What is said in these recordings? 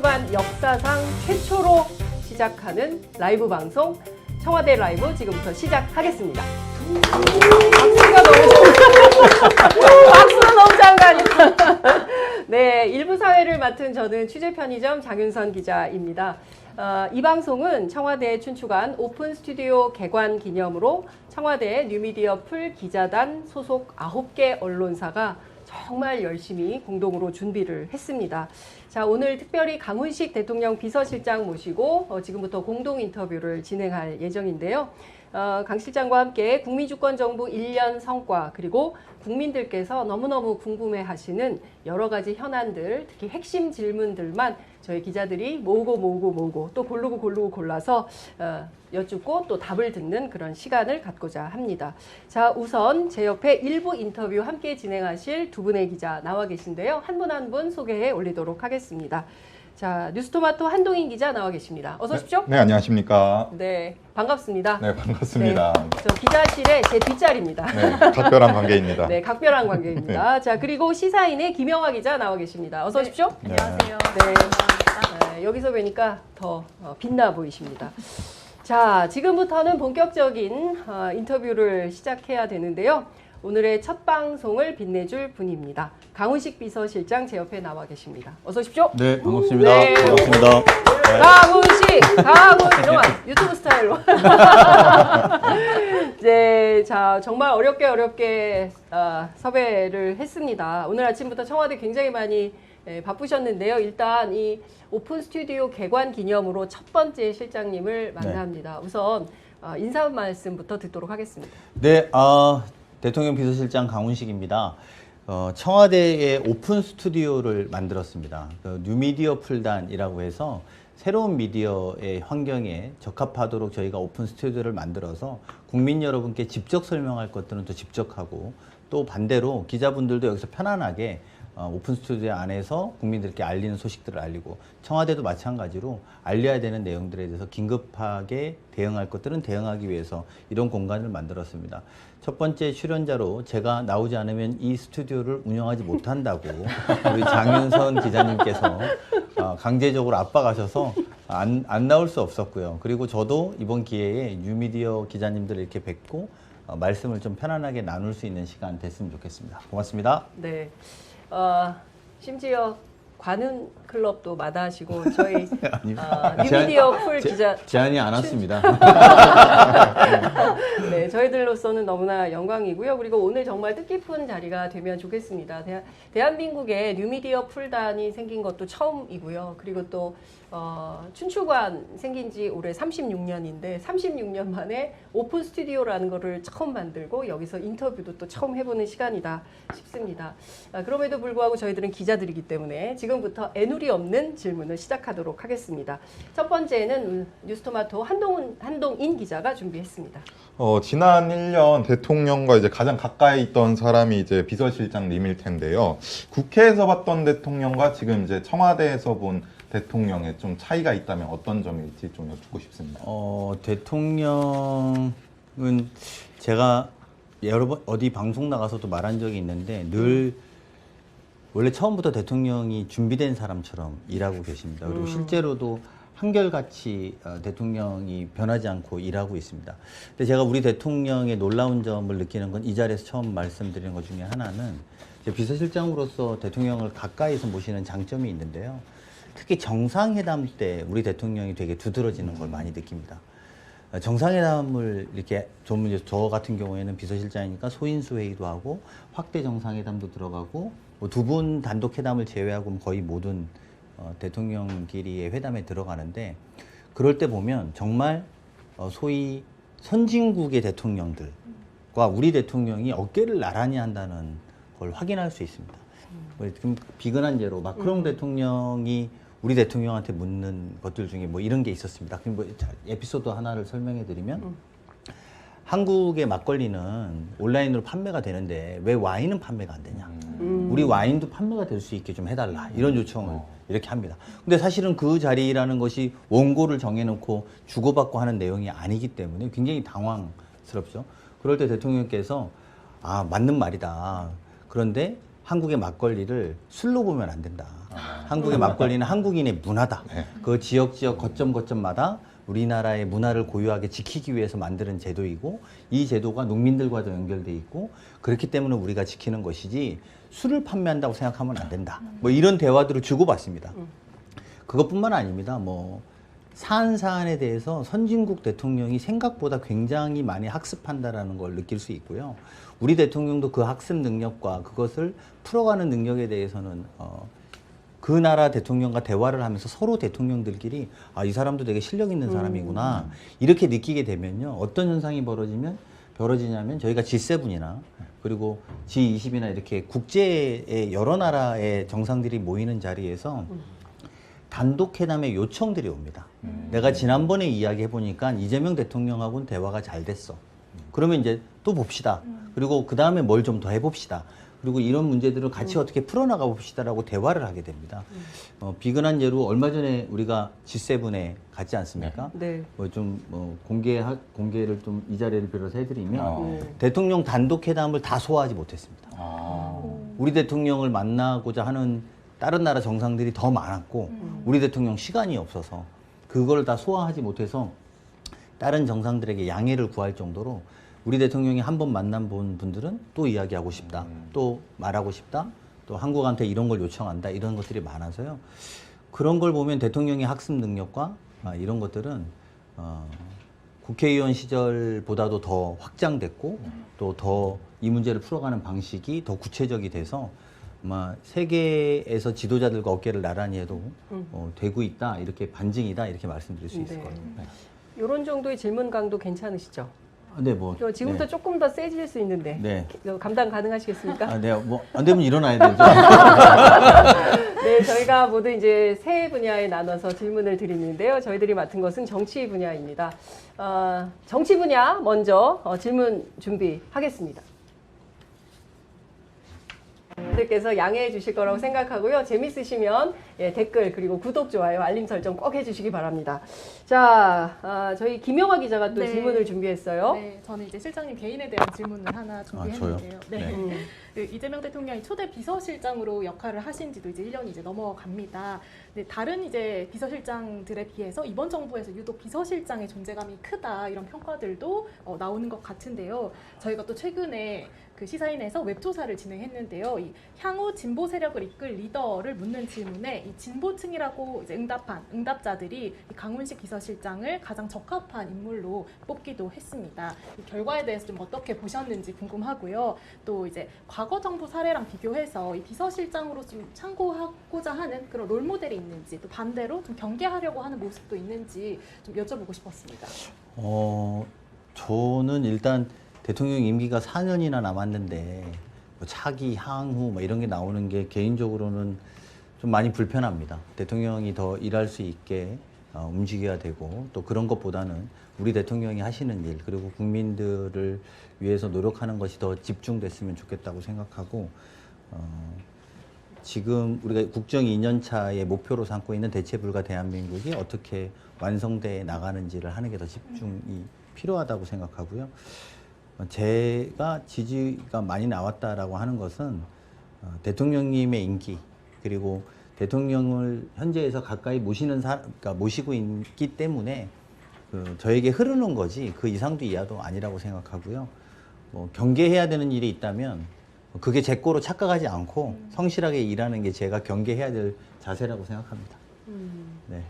춘추관 역사상 최초로 시작하는 라이브 방송 청와대 라이브 지금부터 시작하겠습니다. 박수가 너무 박수가 너무 장관이다. 네, 일부 사회를 맡은 저는 취재 편의점 장윤선 기자입니다. 이 방송은 청와대 춘추관 오픈 스튜디오 개관 기념으로 청와대 뉴미디어 풀 기자단 소속 9개 언론사가 정말 열심히 공동으로 준비를 했습니다. 자, 오늘 특별히 강훈식 대통령 비서실장 모시고 지금부터 공동 인터뷰를 진행할 예정인데요. 강 실장과 함께 국민주권정부 1년 성과 그리고 국민들께서 너무너무 궁금해하시는 여러 가지 현안들, 특히 핵심 질문들만 저희 기자들이 모으고 또 고르고 골라서 여쭙고 또 답을 듣는 그런 시간을 갖고자 합니다. 자, 우선 제 옆에 일부 인터뷰 함께 진행하실 두 분의 기자 나와 계신데요. 한 분 한 분 소개해 올리도록 하겠습니다. 자, 뉴스토마토 한동인 기자 나와 계십니다. 어서 오십시오. 네, 안녕하십니까. 네, 반갑습니다. 네, 반갑습니다. 네, 저 기자실의 제 뒷자리입니다. 네, 각별한 관계입니다. 네, 각별한 관계입니다. 자, 그리고 시사인의 김영하 기자 나와 계십니다. 어서 오십시오. 네. 안녕하세요. 네, 여기서 뵈니까 더 빛나 보이십니다. 자, 지금부터는 본격적인 인터뷰를 시작해야 되는데요. 오늘의 첫 방송을 빛내줄 분입니다. 강훈식 비서실장 제 옆에 나와 계십니다. 어서 오십시오. 네, 반갑습니다. 네. 반갑습니다. 강훈식, 이놈아, 유튜브 스타일로. 네, 자, 정말 어렵게 섭외를 했습니다. 오늘 아침부터 청와대 굉장히 많이 바쁘셨는데요. 일단 이 오픈 스튜디오 개관 기념으로 첫 번째 실장님을 만납니다. 우선 인사 말씀부터 듣도록 하겠습니다. 네, 대통령 비서실장 강훈식입니다. 청와대에 오픈 스튜디오를 만들었습니다. 뉴미디어 풀단이라고 해서 새로운 미디어의 환경에 적합하도록 저희가 오픈 스튜디오를 만들어서 국민 여러분께 직접 설명할 것들은 또 직접 하고 또 반대로 기자분들도 여기서 편안하게 오픈 스튜디오 안에서 국민들께 알리는 소식들을 알리고 청와대도 마찬가지로 알려야 되는 내용들에 대해서 긴급하게 대응할 것들은 대응하기 위해서 이런 공간을 만들었습니다. 첫 번째 출연자로 제가 나오지 않으면 이 스튜디오를 운영하지 못한다고 우리 장윤선 기자님께서 강제적으로 압박하셔서 안 나올 수 없었고요. 그리고 저도 이번 기회에 뉴미디어 기자님들 이렇게 뵙고 말씀을 좀 편안하게 나눌 수 있는 시간 됐으면 좋겠습니다. 고맙습니다. 네. 심지어 관훈 클럽도 마다하시고 저희 뉴미디어 풀 기자 제안이 안 왔습니다. 네, 저희들로서는 너무나 영광이고요. 그리고 오늘 정말 뜻깊은 자리가 되면 좋겠습니다. 대한민국에 뉴미디어 풀단이 생긴 것도 처음이고요. 그리고 또 춘추관 생긴 지 올해 36년인데 36년 만에 오픈 스튜디오라는 거를 처음 만들고 여기서 인터뷰도 또 처음 해보는 시간이다 싶습니다. 그럼에도 불구하고 저희들은 기자들이기 때문에 지금부터 애누리 없는 질문을 시작하도록 하겠습니다. 첫 번째는 뉴스토마토 한동인 기자가 준비했습니다. 지난 1년 대통령과 이제 가장 가까이 있던 사람이 이제 비서실장님일 텐데요. 국회에서 봤던 대통령과 지금 이제 청와대에서 본 대통령에 좀 차이가 있다면 어떤 점일지 좀 여쭙고 싶습니다. 대통령은 제가 여러 번 어디 방송 나가서도 말한 적이 있는데 늘 원래 처음부터 대통령이 준비된 사람처럼 일하고 계십니다. 그리고 실제로도 한결같이 대통령이 변하지 않고 일하고 있습니다. 근데 제가 우리 대통령의 놀라운 점을 느끼는 건 이 자리에서 처음 말씀드리는 것 중에 하나는 비서실장으로서 대통령을 가까이서 모시는 장점이 있는데요. 특히 정상회담 때 우리 대통령이 되게 두드러지는 걸 많이 느낍니다. 정상회담을 이렇게 저 같은 경우에는 비서실장이니까 소인수 회의도 하고 확대 정상회담도 들어가고 두 분 단독 회담을 제외하고 거의 모든 대통령끼리의 회담에 들어가는데 그럴 때 보면 정말 소위 선진국의 대통령들과 우리 대통령이 어깨를 나란히 한다는 걸 확인할 수 있습니다. 지금 비근한 예로 마크롱 대통령이 우리 대통령한테 묻는 것들 중에 뭐 이런 게 있었습니다. 에피소드 하나를 설명해 드리면 한국의 막걸리는 온라인으로 판매가 되는데 왜 와인은 판매가 안 되냐. 우리 와인도 판매가 될 수 있게 좀 해달라. 이런 요청을 이렇게 합니다. 근데 사실은 그 자리라는 것이 원고를 정해놓고 주고받고 하는 내용이 아니기 때문에 굉장히 당황스럽죠. 그럴 때 대통령께서 맞는 말이다. 그런데 한국의 막걸리를 술로 보면 안 된다. 한국의 막걸리는 한국인의 문화다. 네. 그 지역 거점마다 우리나라의 문화를 고유하게 지키기 위해서 만드는 제도이고 이 제도가 농민들과도 연결돼 있고 그렇기 때문에 우리가 지키는 것이지 술을 판매한다고 생각하면 안 된다. 뭐 이런 대화들을 주고받습니다. 그것뿐만 아닙니다. 뭐 사안에 대해서 선진국 대통령이 생각보다 굉장히 많이 학습한다라는 걸 느낄 수 있고요. 우리 대통령도 그 학습 능력과 그것을 풀어가는 능력에 대해서는 그 나라 대통령과 대화를 하면서 서로 대통령들끼리 아, 이 사람도 되게 실력 있는 사람이구나 이렇게 느끼게 되면요. 어떤 현상이 벌어지냐면 저희가 G7이나 그리고 G20이나 이렇게 국제의 여러 나라의 정상들이 모이는 자리에서 단독 회담의 요청들이 옵니다. 내가 지난번에 이야기해 보니까 이재명 대통령하고는 대화가 잘 됐어. 그러면 이제 또 봅시다. 그리고 그 다음에 뭘 좀 더 해봅시다. 그리고 이런 문제들을 같이 어떻게 풀어나가 봅시다라고 대화를 하게 됩니다. 비근한 예로 얼마 전에 우리가 G7에 갔지 않습니까? 네. 공개를 좀 이 자리를 빌어서 해드리면 네. 대통령 단독 회담을 다 소화하지 못했습니다. 아. 우리 대통령을 만나고자 하는 다른 나라 정상들이 더 많았고 우리 대통령 시간이 없어서 그걸 다 소화하지 못해서 다른 정상들에게 양해를 구할 정도로 우리 대통령이 한 번 만난 분들은 또 이야기하고 싶다, 또 말하고 싶다, 또 한국한테 이런 걸 요청한다 이런 것들이 많아서요. 그런 걸 보면 대통령의 학습 능력과 이런 것들은 국회의원 시절보다도 더 확장됐고 또 더 이 문제를 풀어가는 방식이 더 구체적이 돼서 아마 세계에서 지도자들과 어깨를 나란히 해도 되고 있다 이렇게 반증이다 이렇게 말씀드릴 수 있을 네. 것 같아요. 네. 이런 정도의 질문 강도 괜찮으시죠? 네, 뭐 지금부터 네. 조금 더 세질 수 있는데 네. 감당 가능하시겠습니까? 네, 뭐 안 되면 일어나야 되죠. 네, 저희가 모두 이제 세 분야에 나눠서 질문을 드리는데요. 저희들이 맡은 것은 정치 분야입니다. 정치 분야 먼저 질문 준비하겠습니다. 분들께서 양해해 주실 거라고 생각하고요. 재밌으시면 댓글 그리고 구독, 좋아요, 알림 설정 꼭 해주시기 바랍니다. 자, 저희 김영화 기자가 또 네. 질문을 준비했어요. 네, 저는 이제 실장님 개인에 대한 질문을 하나 준비했는데요. 저요? 네. 그 이재명 대통령이 초대 비서실장으로 역할을 하신 지도 이제 1년이 이제 넘어갑니다. 근데 다른 이제 비서실장들에 비해서 이번 정부에서 유독 비서실장의 존재감이 크다 이런 평가들도 나오는 것 같은데요. 저희가 또 최근에 그 시사인에서 웹조사를 진행했는데요. 이 향후 진보 세력을 이끌 리더를 묻는 질문에 이 진보층이라고 이제 응답자들이 이 강훈식 비서실장을 가장 적합한 인물로 뽑기도 했습니다. 이 결과에 대해서 좀 어떻게 보셨는지 궁금하고요. 또 이제 과거 정부 사례랑 비교해서 이 비서실장으로 좀 참고하고자 하는 그런 롤모델이 있는지 또 반대로 좀 경계하려고 하는 모습도 있는지 좀 여쭤보고 싶었습니다. 저는 일단 대통령 임기가 4년이나 남았는데 뭐 차기, 향후 뭐 이런 게 나오는 게 개인적으로는 좀 많이 불편합니다. 대통령이 더 일할 수 있게 움직여야 되고 또 그런 것보다는 우리 대통령이 하시는 일 그리고 국민들을 위해서 노력하는 것이 더 집중됐으면 좋겠다고 생각하고 지금 우리가 국정 2년차의 목표로 삼고 있는 대체불가 대한민국이 어떻게 완성돼 나가는지를 하는 게 더 집중이 필요하다고 생각하고요. 제가 지지가 많이 나왔다라고 하는 것은 대통령님의 인기 그리고 대통령을 현재에서 가까이 그러니까 모시고 있기 때문에 저에게 흐르는 거지 그 이상도 이하도 아니라고 생각하고요. 뭐 경계해야 되는 일이 있다면 그게 제 거로 착각하지 않고 성실하게 일하는 게 제가 경계해야 될 자세라고 생각합니다. 네.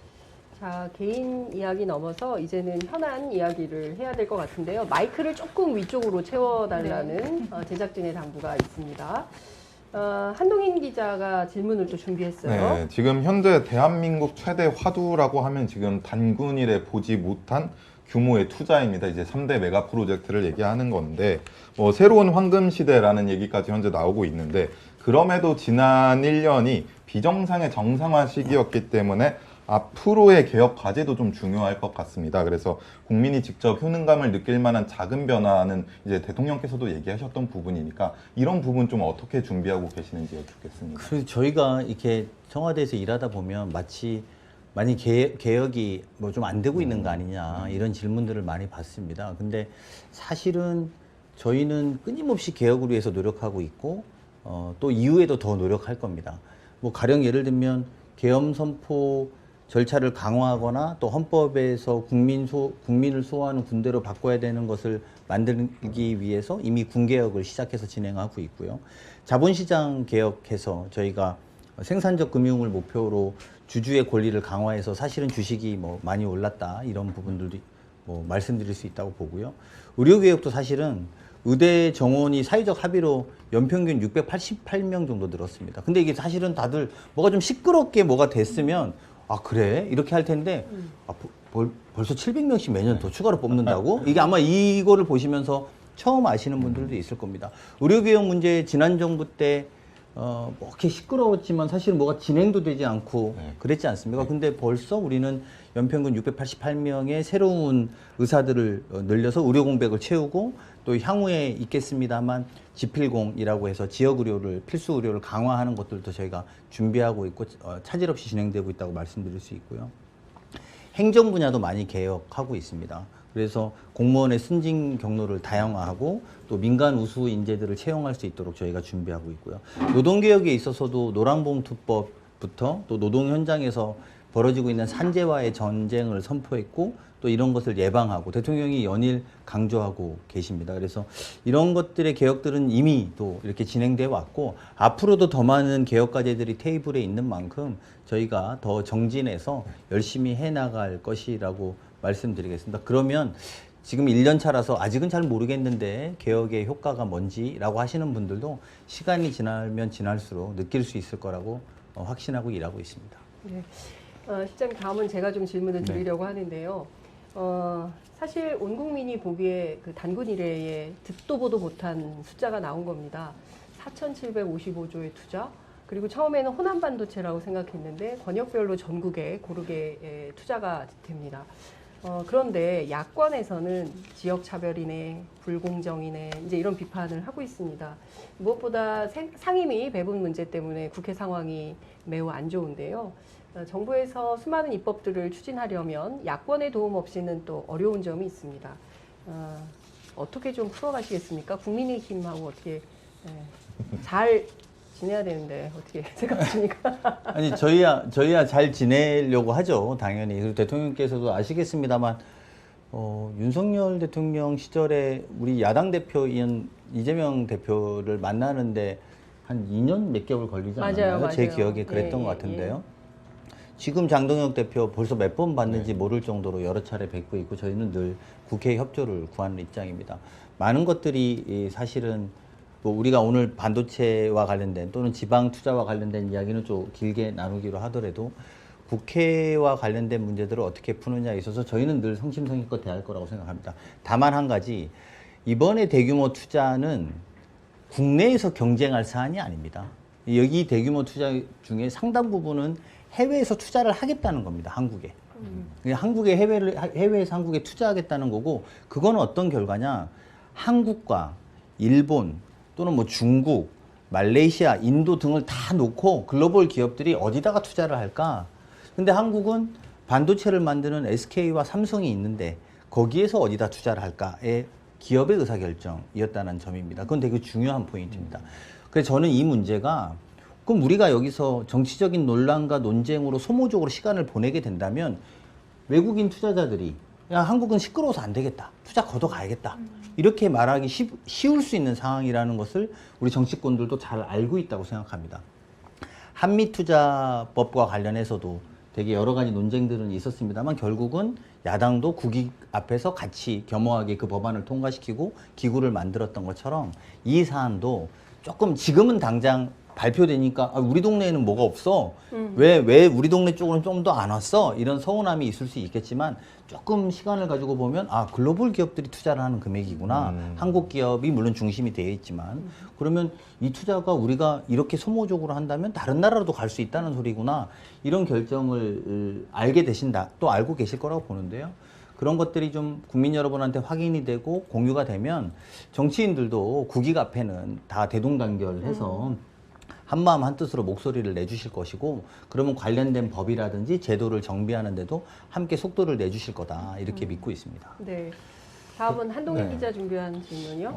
자, 개인 이야기 넘어서 이제는 현안 이야기를 해야 될 것 같은데요. 마이크를 조금 위쪽으로 채워달라는 제작진의 당부가 있습니다. 한동인 기자가 질문을 또 준비했어요. 네, 지금 현재 대한민국 최대 화두라고 하면 지금 단군일에 보지 못한 규모의 투자입니다. 이제 3대 메가 프로젝트를 얘기하는 건데 뭐 새로운 황금 시대라는 얘기까지 현재 나오고 있는데 그럼에도 지난 1년이 비정상의 정상화 시기였기 때문에 앞으로의 개혁 과제도 좀 중요할 것 같습니다. 그래서 국민이 직접 효능감을 느낄 만한 작은 변화는 이제 대통령께서도 얘기하셨던 부분이니까 이런 부분 좀 어떻게 준비하고 계시는지 여쭙겠습니다. 그래서 저희가 이렇게 청와대에서 일하다 보면 마치 많이 개혁이 뭐 좀 안 되고 있는 거 아니냐 이런 질문들을 많이 받습니다. 근데 사실은 저희는 끊임없이 개혁을 위해서 노력하고 있고 또 이후에도 더 노력할 겁니다. 뭐 가령 예를 들면 계엄 선포 절차를 강화하거나 또 헌법에서 국민을 수호하는 군대로 바꿔야 되는 것을 만들기 위해서 이미 군개혁을 시작해서 진행하고 있고요. 자본시장 개혁해서 저희가 생산적 금융을 목표로 주주의 권리를 강화해서 사실은 주식이 뭐 많이 올랐다 이런 부분들도 뭐 말씀드릴 수 있다고 보고요. 의료개혁도 사실은 의대 정원이 사회적 합의로 연평균 688명 정도 늘었습니다. 근데 이게 사실은 다들 뭐가 좀 시끄럽게 뭐가 됐으면 아 그래? 이렇게 할 텐데 아, 벌써 700명씩 매년 더 추가로 뽑는다고? 이게 아마 이거를 보시면서 처음 아시는 분들도 있을 겁니다. 의료개혁 문제 지난 정부 때 뭐 이렇게 시끄러웠지만 사실 뭐가 진행도 되지 않고 그랬지 않습니까? 근데 벌써 우리는 연평균 688명의 새로운 의사들을 늘려서 의료 공백을 채우고 또 향후에 있겠습니다만 지필공이라고 해서 지역 의료를 필수 의료를 강화하는 것들도 저희가 준비하고 있고 차질 없이 진행되고 있다고 말씀드릴 수 있고요. 행정 분야도 많이 개혁하고 있습니다. 그래서 공무원의 승진 경로를 다양화하고 또 민간 우수 인재들을 채용할 수 있도록 저희가 준비하고 있고요. 노동개혁에 있어서도 노란봉투법부터 또 노동 현장에서 벌어지고 있는 산재와의 전쟁을 선포했고 또 이런 것을 예방하고 대통령이 연일 강조하고 계십니다. 그래서 이런 것들의 개혁들은 이미 또 이렇게 진행돼 왔고 앞으로도 더 많은 개혁 과제들이 테이블에 있는 만큼 저희가 더 정진해서 열심히 해나갈 것이라고 말씀드리겠습니다. 그러면 지금 1년 차라서 아직은 잘 모르겠는데 개혁의 효과가 뭔지라고 하시는 분들도 시간이 지나면 지날수록 느낄 수 있을 거라고 확신하고 일하고 있습니다. 네. 실장님 다음은 제가 좀 질문을 드리려고 하는데요. 사실 온 국민이 보기에 그 단군 이래에 듣도 보도 못한 숫자가 나온 겁니다. 4,755조의 투자. 그리고 처음에는 호남 반도체라고 생각했는데 권역별로 전국에 고르게 투자가 됩니다. 그런데 야권에서는 지역 차별이네, 불공정이네, 이제 이런 비판을 하고 있습니다. 무엇보다 상임위 배분 문제 때문에 국회 상황이 매우 안 좋은데요. 정부에서 수많은 입법들을 추진하려면 야권의 도움 없이는 또 어려운 점이 있습니다. 어떻게 좀 풀어가시겠습니까? 국민의힘하고 어떻게 잘 지내야 되는데 어떻게 생각하십니까? 아니 저희야 잘 지내려고 하죠, 당연히. 그리고 대통령께서도 아시겠습니다만 윤석열 대통령 시절에 우리 야당 대표인 이재명 대표를 만나는데 한 2년 몇 개월 걸리지 않았나요? 맞아요. 제 기억에 그랬던 것 같은데요. 지금 장동혁 대표 벌써 몇 번 봤는지 모를 정도로 여러 차례 뵙고 있고 저희는 늘 국회 협조를 구하는 입장입니다. 많은 것들이 사실은 뭐 우리가 오늘 반도체와 관련된 또는 지방 투자와 관련된 이야기는 좀 길게 나누기로 하더라도 국회와 관련된 문제들을 어떻게 푸느냐에 있어서 저희는 늘 성심성의껏 대할 거라고 생각합니다. 다만 한 가지, 이번에 대규모 투자는 국내에서 경쟁할 사안이 아닙니다. 여기 대규모 투자 중에 상당 부분은 해외에서 투자를 하겠다는 겁니다, 한국에. 한국에 해외에서 한국에 투자하겠다는 거고, 그건 어떤 결과냐? 한국과 일본 또는 뭐 중국, 말레이시아, 인도 등을 다 놓고 글로벌 기업들이 어디다가 투자를 할까? 근데 한국은 반도체를 만드는 SK와 삼성이 있는데 거기에서 어디다 투자를 할까의 기업의 의사결정이었다는 점입니다. 그건 되게 중요한 포인트입니다. 그래서 저는 이 문제가 그럼 우리가 여기서 정치적인 논란과 논쟁으로 소모적으로 시간을 보내게 된다면 외국인 투자자들이 야, 한국은 시끄러워서 안 되겠다. 투자 걷어가야겠다. 이렇게 말하기 쉬울 수 있는 상황이라는 것을 우리 정치권들도 잘 알고 있다고 생각합니다. 한미투자법과 관련해서도 되게 여러 가지 논쟁들은 있었습니다만 결국은 야당도 국익 앞에서 같이 겸허하게 그 법안을 통과시키고 기구를 만들었던 것처럼 이 사안도 조금 지금은 당장 발표되니까 아, 우리 동네에는 뭐가 없어? 왜 우리 동네 쪽으로는 좀 더 안 왔어? 이런 서운함이 있을 수 있겠지만 조금 시간을 가지고 보면 아 글로벌 기업들이 투자를 하는 금액이구나. 한국 기업이 물론 중심이 되어 있지만 그러면 이 투자가 우리가 이렇게 소모적으로 한다면 다른 나라로도 갈 수 있다는 소리구나. 이런 결정을 알게 되신다. 또 알고 계실 거라고 보는데요. 그런 것들이 좀 국민 여러분한테 확인이 되고 공유가 되면 정치인들도 국익 앞에는 다 대동단결해서 한마음 한뜻으로 목소리를 내주실 것이고 그러면 관련된 법이라든지 제도를 정비하는 데도 함께 속도를 내주실 거다 이렇게 믿고 있습니다. 네. 다음은 한동희 네. 기자 준비한 질문이요.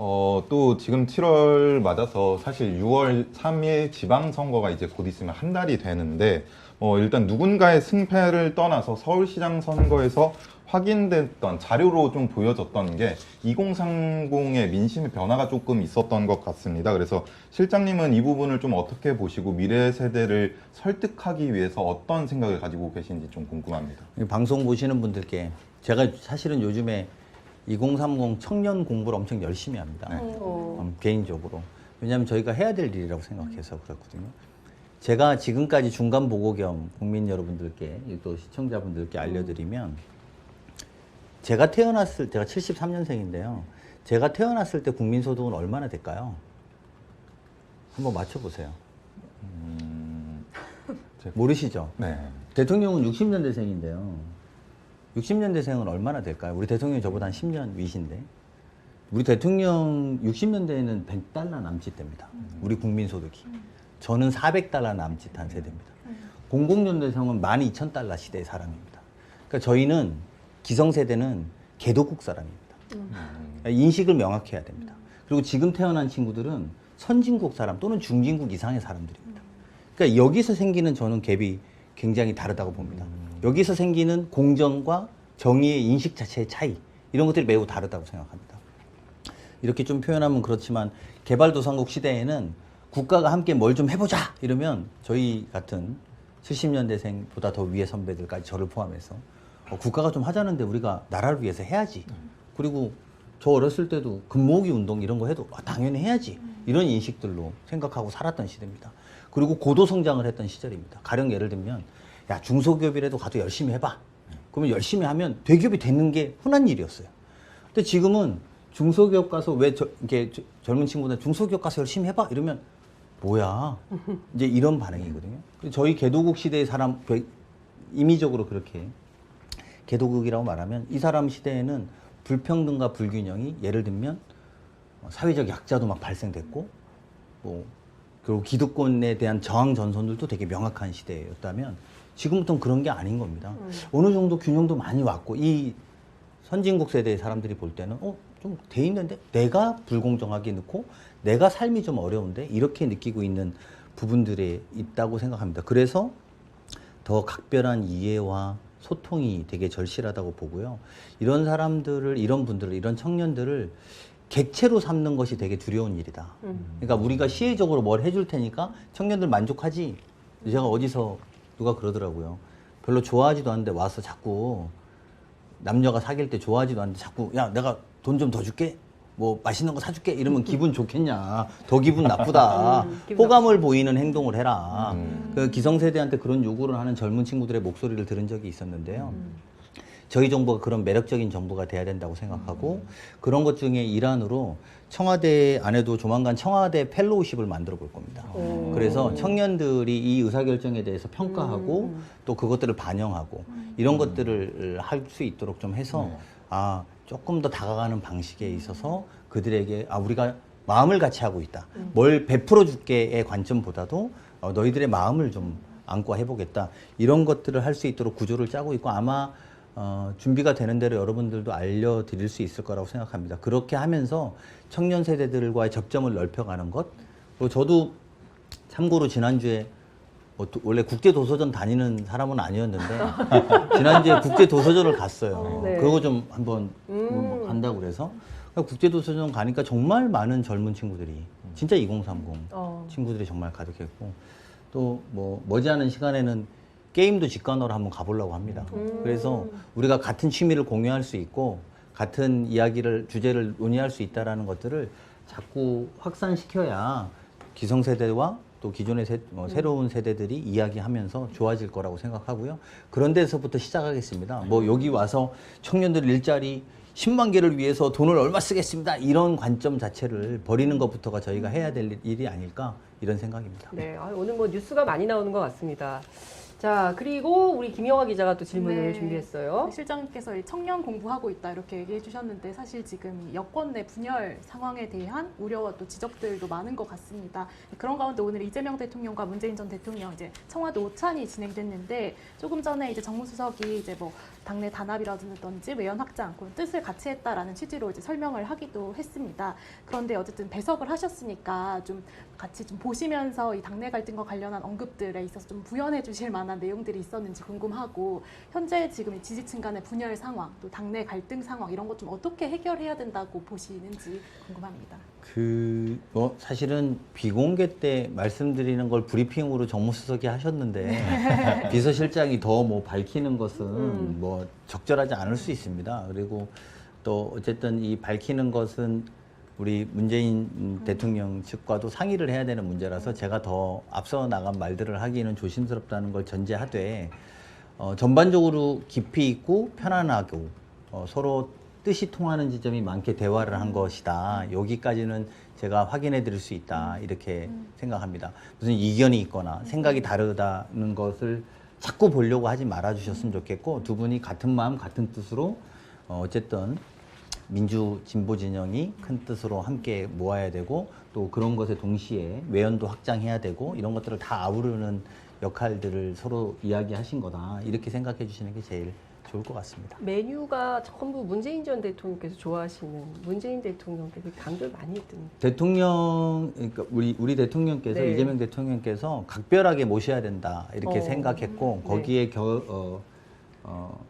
또 지금 7월 맞아서 사실 6월 3일 지방선거가 이제 곧 있으면 한 달이 되는데 일단 누군가의 승패를 떠나서 서울시장 선거에서 확인됐던 자료로 좀 보여졌던 게 2030의 민심의 변화가 조금 있었던 것 같습니다. 그래서 실장님은 이 부분을 좀 어떻게 보시고 미래 세대를 설득하기 위해서 어떤 생각을 가지고 계신지 좀 궁금합니다. 이 방송 보시는 분들께 제가 사실은 요즘에 2030 청년 공부를 엄청 열심히 합니다. 네. 개인적으로. 왜냐하면 저희가 해야 될 일이라고 생각해서 그렇거든요. 제가 지금까지 중간 보고 겸 국민 여러분들께 또 시청자분들께 알려드리면 제가 73년생인데요. 제가 태어났을 때 국민소득은 얼마나 될까요? 한번 맞춰보세요. 모르시죠? 네. 대통령은 60년대생인데요. 60년대생은 얼마나 될까요? 우리 대통령이 저보다 한 10년 위신데. 우리 대통령 60년대에는 100달러 남짓됩니다. 우리 국민소득이. 저는 400달러 남짓한 세대입니다. 00년대생은 12,000달러 시대의 사람입니다. 그러니까 저희는 기성세대는 개도국 사람입니다. 인식을 명확히 해야 됩니다. 그리고 지금 태어난 친구들은 선진국 사람 또는 중진국 이상의 사람들입니다. 그러니까 여기서 생기는 저는 갭이 굉장히 다르다고 봅니다. 여기서 생기는 공정과 정의의 인식 자체의 차이, 이런 것들이 매우 다르다고 생각합니다. 이렇게 좀 표현하면 그렇지만 개발도상국 시대에는 국가가 함께 뭘 좀 해보자 이러면 저희 같은 70년대생보다 더 위의 선배들까지 저를 포함해서 국가가 좀 하자는데 우리가 나라를 위해서 해야지. 그리고 저 어렸을 때도 금모으기 운동 이런 거 해도 당연히 해야지. 이런 인식들로 생각하고 살았던 시대입니다. 그리고 고도 성장을 했던 시절입니다. 가령 예를 들면 야 중소기업이라도 가도 열심히 해봐. 그러면 열심히 하면 대기업이 되는 게 흔한 일이었어요. 근데 지금은 중소기업 가서 이렇게 젊은 친구들 중소기업 가서 열심히 해봐 이러면 뭐야 이제 이런 반응이거든요. 저희 개도국 시대의 사람 임의적으로 그렇게 개도국이라고 말하면 이 사람 시대에는 불평등과 불균형이 예를 들면 사회적 약자도 막 발생됐고 그리고 기득권에 대한 저항 전선들도 되게 명확한 시대였다면 지금부터는 그런 게 아닌 겁니다. 어느 정도 균형도 많이 왔고 이 선진국 세대의 사람들이 볼 때는 좀 돼 있는데 내가 불공정하게 넣고 내가 삶이 좀 어려운데 이렇게 느끼고 있는 부분들이 있다고 생각합니다. 그래서 더 각별한 이해와 소통이 되게 절실하다고 보고요. 이런 사람들을, 이런 분들을, 이런 청년들을 객체로 삼는 것이 되게 두려운 일이다. 그러니까 우리가 시혜적으로 뭘 해줄 테니까 청년들 만족하지. 제가 어디서 누가 그러더라고요. 별로 좋아하지도 않는데 와서 자꾸 남녀가 사귈 때 좋아하지도 않는데 자꾸 야 내가 돈 좀 더 줄게. 뭐 맛있는 거 사줄게 이러면 기분 좋겠냐. 더 기분 나쁘다. 호감을 보이는 행동을 해라. 그 기성세대한테 그런 요구를 하는 젊은 친구들의 목소리를 들은 적이 있었는데요. 저희 정부가 그런 매력적인 정부가 돼야 된다고 생각하고 그런 것 중에 일환으로 청와대 안에도 조만간 청와대 펠로우십을 만들어 볼 겁니다. 그래서 청년들이 이 의사결정에 대해서 평가하고 또 그것들을 반영하고 이런 것들을 할 수 있도록 좀 해서 조금 더 다가가는 방식에 있어서 그들에게 우리가 마음을 같이 하고 있다. 뭘 베풀어 줄게의 관점보다도 너희들의 마음을 좀 안고 해보겠다. 이런 것들을 할 수 있도록 구조를 짜고 있고 아마 준비가 되는 대로 여러분들도 알려드릴 수 있을 거라고 생각합니다. 그렇게 하면서 청년 세대들과의 접점을 넓혀가는 것. 그리고 저도 참고로 지난주에 원래 국제도서전 다니는 사람은 아니었는데 지난주에 국제도서전을 갔어요. 네. 그거 좀 한번 간다고 그래서 국제도서전 가니까 정말 많은 젊은 친구들이 진짜 2030 친구들이 정말 가득했고 또 머지않은 시간에는 게임도 직관으로 한번 가보려고 합니다. 그래서 우리가 같은 취미를 공유할 수 있고 같은 주제를 논의할 수 있다는 것들을 자꾸 확산시켜야 기성세대와 또 기존의 새로운 세대들이 이야기하면서 좋아질 거라고 생각하고요. 그런 데서부터 시작하겠습니다. 여기 와서 청년들 일자리 10만 개를 위해서 돈을 얼마 쓰겠습니다. 이런 관점 자체를 버리는 것부터가 저희가 해야 될 일이 아닐까 이런 생각입니다. 네, 오늘 뉴스가 많이 나오는 것 같습니다. 자, 그리고 우리 김영화 기자가 또 질문을 준비했어요. 실장님께서 청년 공부하고 있다 이렇게 얘기해 주셨는데 사실 지금 여권 내 분열 상황에 대한 우려와 또 지적들도 많은 것 같습니다. 그런 가운데 오늘 이재명 대통령과 문재인 전 대통령 이제 청와대 오찬이 진행됐는데 조금 전에 이제 정무수석이 이제 당내 단합이라든지 외연 확장 그런 뜻을 같이 했다라는 취지로 이제 설명을 하기도 했습니다. 그런데 어쨌든 배석을 하셨으니까 좀 같이 좀 보시면서 이 당내 갈등과 관련한 언급들에 있어서 좀 부연해 주실 만한 내용들이 있었는지 궁금하고, 현재 지금 이 지지층 간의 분열 상황, 또 당내 갈등 상황 이런 것 좀 어떻게 해결해야 된다고 보시는지 궁금합니다. 사실은 비공개 때 말씀드리는 걸 브리핑으로 정무수석이 하셨는데 비서실장이 더 뭐 밝히는 것은 뭐 적절하지 않을 수 있습니다. 그리고 또 어쨌든 이 밝히는 것은 우리 문재인 대통령 측과도 상의를 해야 되는 문제라서 제가 더 앞서 나간 말들을 하기는 조심스럽다는 걸 전제하되, 전반적으로 깊이 있고 편안하고 서로 뜻이 통하는 지점이 많게 대화를 한 것이다. 여기까지는 제가 확인해 드릴 수 있다. 이렇게 생각합니다. 무슨 이견이 있거나 생각이 다르다는 것을 자꾸 보려고 하지 말아 주셨으면 좋겠고, 두 분이 같은 마음 같은 뜻으로 어쨌든 민주 진보 진영이 큰 뜻으로 함께 모아야 되고, 또 그런 것에 동시에 외연도 확장해야 되고, 이런 것들을 다 아우르는 역할들을 서로 이야기하신 거다. 이렇게 생각해 주시는 게 제일 좋을 것 같습니다. 메뉴가 전부 문재인 전 대통령께서 좋아하시는, 문재인 대통령께서 강조를 많이 했던. 대통령, 그러니까 우리 대통령께서, 네. 이재명 대통령께서 각별하게 모셔야 된다 이렇게 생각했고, 네. 거기에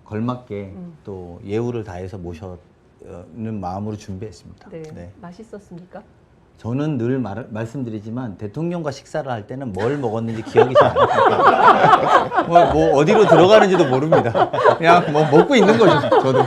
걸맞게 또 예우를 다해서 모셔는 마음으로 준비했습니다. 네. 네. 맛있었습니까? 저는 늘 말씀드리지만 대통령과 식사를 할 때는 뭘 먹었는지 기억이 잘 안 납니다. 뭐 어디로 들어가는지도 모릅니다. 그냥 뭐 먹고 있는 거죠. 저도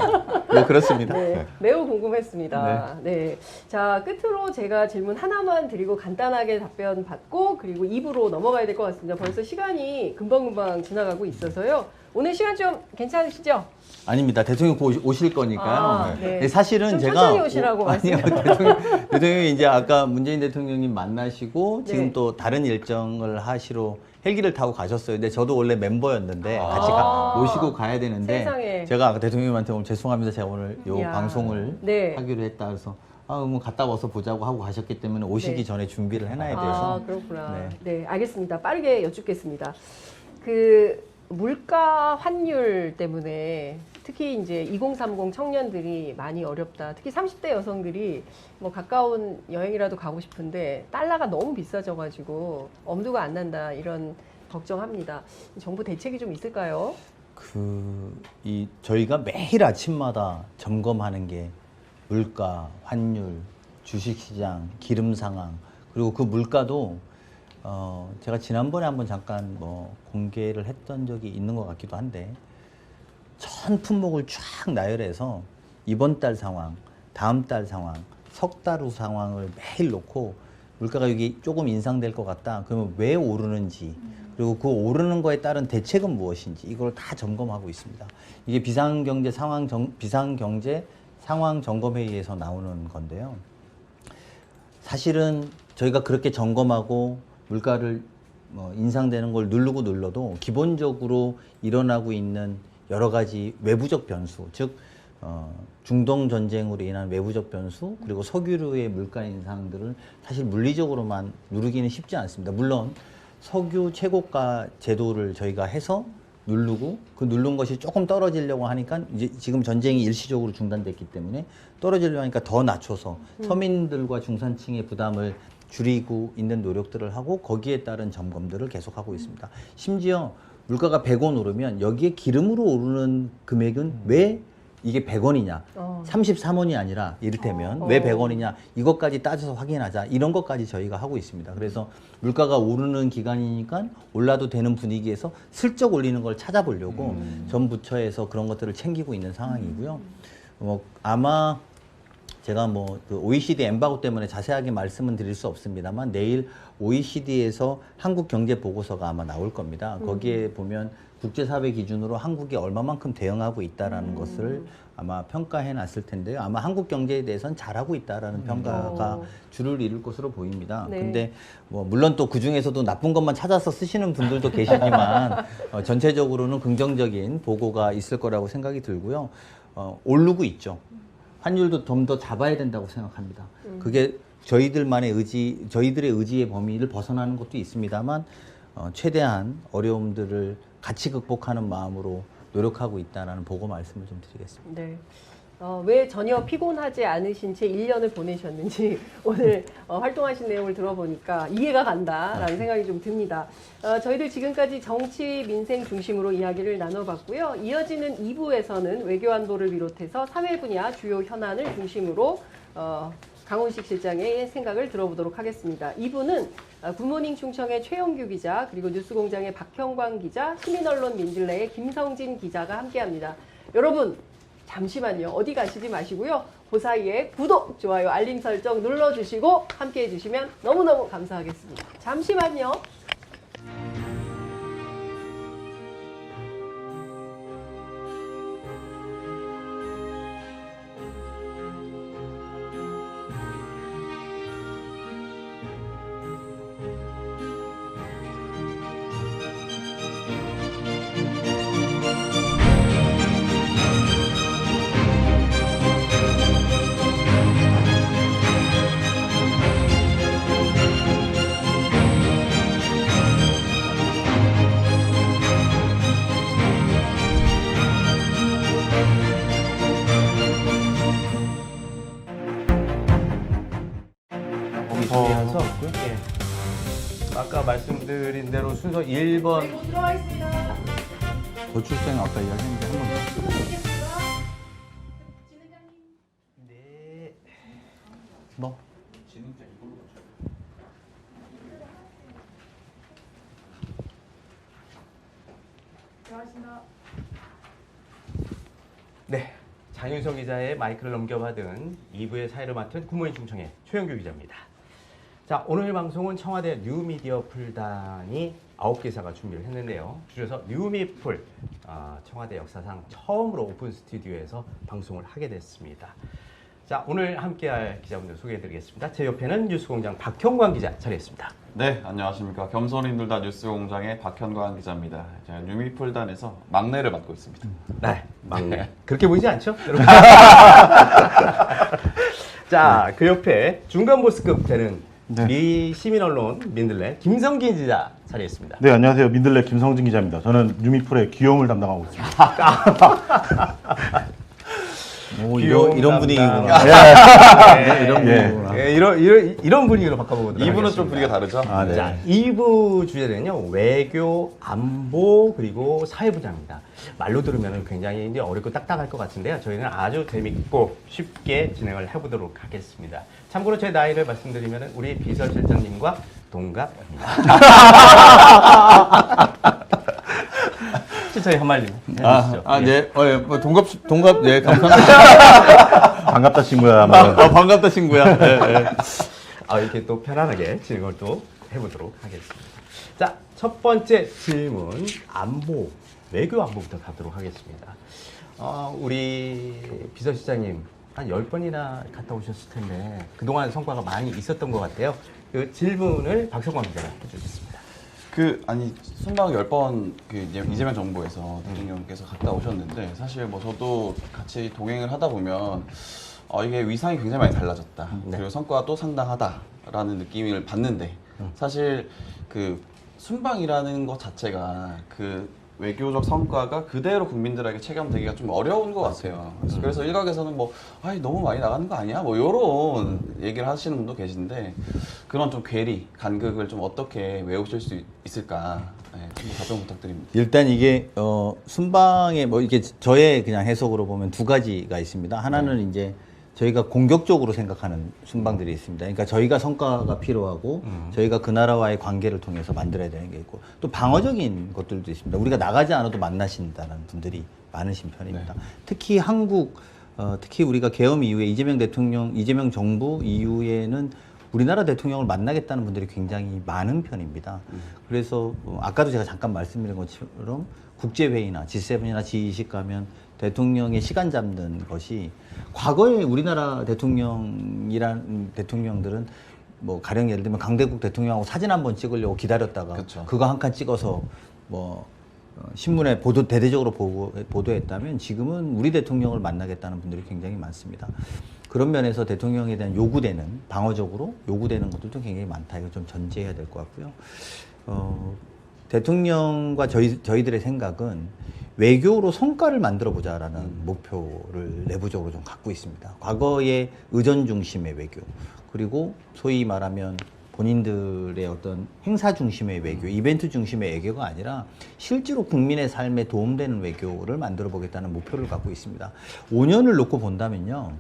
뭐 그렇습니다. 네, 매우 궁금했습니다. 네. 자, 끝으로 제가 질문 하나만 드리고 간단하게 답변 받고 그리고 2부로 넘어가야 될 것 같습니다. 벌써 시간이 금방금방 지나가고 있어서요. 오늘 시간 좀 괜찮으시죠? 아닙니다. 대통령 오실 거니까요. 아, 네. 사실은 좀 제가 천천히 오시라고 아니요, 대통령이 이제 아까 문재인 대통령님 만나시고 네. 지금 또 다른 일정을 하시러 헬기를 타고 가셨어요. 근데 저도 원래 멤버였는데 같이 모시고 가야 되는데, 세상에. 제가 아까 대통령님한테 오늘 죄송합니다. 제가 오늘 요 이야. 방송을 네. 하기로 했다 그래서 뭐 갔다 와서 보자고 하고 가셨기 때문에 오시기 네. 전에 준비를 해놔야 돼서. 아, 그렇구나. 네. 네, 알겠습니다. 빠르게 여쭙겠습니다. 그 물가 환율 때문에 특히 이제 2030 청년들이 많이 어렵다. 특히 30대 여성들이 뭐 가까운 여행이라도 가고 싶은데 달러가 너무 비싸져가지고 엄두가 안 난다. 이런 걱정합니다. 정부 대책이 좀 있을까요? 저희가 매일 아침마다 점검하는 게 물가, 환율, 주식시장, 기름 상황, 그리고 그 물가도 제가 지난번에 한번 잠깐 뭐 공개를 했던 적이 있는 것 같기도 한데, 전 품목을 쫙 나열해서 이번 달 상황, 다음 달 상황, 석 달 후 상황을 매일 놓고 물가가 여기 조금 인상될 것 같다. 그러면 왜 오르는지, 그리고 그 오르는 거에 따른 대책은 무엇인지 이걸 다 점검하고 있습니다. 이게 비상경제 상황 점검회의에서 나오는 건데요. 사실은 저희가 그렇게 점검하고 물가를 인상되는 걸 누르고 눌러도 기본적으로 일어나고 있는 여러 가지 외부적 변수, 즉 중동 전쟁으로 인한 외부적 변수, 그리고 석유류의 물가 인상들을 사실 물리적으로만 누르기는 쉽지 않습니다. 물론 석유 최고가 제도를 저희가 해서 누르고, 그 누른 것이 조금 떨어지려고 하니까 이제 지금 전쟁이 일시적으로 중단됐기 때문에 떨어지려고 하니까 더 낮춰서 서민들과 중산층의 부담을 줄이고 있는 노력들을 하고, 거기에 따른 점검들을 계속하고 있습니다. 심지어 물가가 100원 오르면 여기에 기름으로 오르는 금액은 왜 이게 100원이냐, 33원이 아니라 이를테면 왜 100원이냐, 이것까지 따져서 확인하자, 이런 것까지 저희가 하고 있습니다. 그래서 물가가 오르는 기간이니까 올라도 되는 분위기에서 슬쩍 올리는 걸 찾아보려고 전 부처에서 그런 것들을 챙기고 있는 상황이고요. 아마 제가 그 OECD 엠바고 때문에 자세하게 말씀은 드릴 수 없습니다만, 내일 OECD에서 한국 경제 보고서가 아마 나올 겁니다. 거기에 보면 국제사회 기준으로 한국이 얼마만큼 대응하고 있다라는 것을 아마 평가해 놨을 텐데요. 아마 한국 경제에 대해서는 잘하고 있다라는 평가가 주를 이룰 것으로 보입니다. 네. 근데 물론 또 그 중에서도 나쁜 것만 찾아서 쓰시는 분들도 계시지만 전체적으로는 긍정적인 보고가 있을 거라고 생각이 들고요. 오르고 있죠. 환율도 좀 더 잡아야 된다고 생각합니다. 그게 저희들의 의지의 범위를 벗어나는 것도 있습니다만, 최대한 어려움들을 같이 극복하는 마음으로 노력하고 있다는 보고 말씀을 좀 드리겠습니다. 네. 왜 전혀 피곤하지 않으신 채 1년을 보내셨는지 오늘 활동하신 내용을 들어보니까 이해가 간다라는 생각이 좀 듭니다. 저희들 지금까지 정치, 민생 중심으로 이야기를 나눠봤고요. 이어지는 2부에서는 외교안보를 비롯해서 사회 분야 주요 현안을 중심으로 강훈식 실장의 생각을 들어보도록 하겠습니다. 2부는 굿모닝 충청의 최영규 기자, 그리고 뉴스공장의 박형광 기자, 시민언론 민들레의 김성진 기자가 함께합니다. 여러분 잠시만요. 어디 가시지 마시고요. 그 사이에 구독, 좋아요, 알림 설정 눌러주시고 함께해 주시면 너무너무 감사하겠습니다. 잠시만요. 준비해서 예. 아까 말씀드린 대로 순서 1번 들어와 있습니다. 도출생 아까 이야기했는데 한 번 더. 네. 뭐? 네. 장윤성 기자의 마이크를 넘겨받은 2부의 사회를 맡은 굿모닝 충청의 최영규 기자입니다. 자, 오늘 방송은 청와대 뉴미디어 풀단이 9개사가 준비를 했는데요. 줄여서 뉴미풀, 청와대 역사상 처음으로 오픈 스튜디오에서 방송을 하게 됐습니다. 자, 오늘 함께할 기자분들 소개해드리겠습니다. 제 옆에는 뉴스공장 박형광 기자 자리했습니다. 네, 안녕하십니까. 겸손인들다 뉴스공장의 박현광 기자입니다. 제가 뉴미풀단에서 막내를 맡고 있습니다. 네, 막내. 그렇게 보이지 않죠? 여러분? 자, 그 옆에 중간 보스급 되는 미 시민언론 민들레 김성긴 기자 자리했습니다. 네, 안녕하세요. 민들레 김성진 기자입니다. 저는 뉴미풀의 귀여움을 담당하고 있습니다. 오, 귀여운 이런 분위기구나. 네, 이런 분위기구나. 네, 이런 분위기로 바꿔보도록 2부는 좀 하겠습니다. 분위기가 다르죠? 아, 네. 자, 2부 주제는요, 외교, 안보, 그리고 사회부장입니다. 말로 들으면 굉장히 이제 어렵고 딱딱할 것 같은데요. 저희는 아주 재밌고 쉽게 진행을 해보도록 하겠습니다. 참고로 제 나이를 말씀드리면 우리 비서실장님과 동갑입니다. 실장이 한 말씀 해주시죠. 네. 뭐 동갑, 네, 감사합니다. 반갑다 친구야. 반갑다, 친구야. 네, 네. 이렇게 또 편안하게 진행을 또 해보도록 하겠습니다. 자, 첫 번째 질문, 안보, 외교 안보부터 가도록 하겠습니다. 우리 비서실장님 한 10번이나 갔다 오셨을 텐데 그동안 성과가 많이 있었던 것 같아요. 그 질문을 박성광 기자가 해주셨습니다. 순방 10번 이재명 정부에서 대통령께서 갔다 오셨는데 사실 뭐 저도 같이 동행을 하다 보면 이게 위상이 굉장히 많이 달라졌다. 네. 그리고 성과도 상당하다라는 느낌을 받는데 사실 그 순방이라는 것 자체가 그 외교적 성과가 그대로 국민들에게 체감되기가 좀 어려운 것 같아요. 그래서 일각에서는 너무 많이 나가는 거 아니야? 뭐 이런 얘기를 하시는 분도 계신데 그런 좀 괴리, 간극을 좀 어떻게 외우실 수 있을까? 네, 좀 답변 부탁드립니다. 일단 이게 순방에 뭐 이게 저의 그냥 해석으로 보면 두 가지가 있습니다. 하나는 이제 저희가 공격적으로 생각하는 순방들이 있습니다. 그러니까 저희가 성과가 필요하고 저희가 그 나라와의 관계를 통해서 만들어야 되는 게 있고 또 방어적인 것들도 있습니다. 우리가 나가지 않아도 만나신다는 분들이 많으신 편입니다. 네. 특히 특히 우리가 계엄 이후에 이재명 정부 이후에는 우리나라 대통령을 만나겠다는 분들이 굉장히 많은 편입니다. 그래서 아까도 제가 잠깐 말씀드린 것처럼 국제회의나 G7이나 G20 가면 대통령의 시간 잡는 것이 과거에 우리나라 대통령들은 뭐 가령 예를 들면 강대국 대통령하고 사진 한번 찍으려고 기다렸다가 그쵸. 그거 한 칸 찍어서 뭐 신문에 대대적으로 보도했다면 지금은 우리 대통령을 만나겠다는 분들이 굉장히 많습니다. 그런 면에서 대통령에 대한 방어적으로 요구되는 것들도 굉장히 많다. 이거 좀 전제해야 될 것 같고요. 대통령과 저희들의 생각은 외교로 성과를 만들어 보자라는 목표를 내부적으로 좀 갖고 있습니다. 과거의 의전 중심의 외교, 그리고 소위 말하면 본인들의 어떤 행사 중심의 외교, 이벤트 중심의 외교가 아니라 실제로 국민의 삶에 도움되는 외교를 만들어 보겠다는 목표를 갖고 있습니다. 5년을 놓고 본다면요,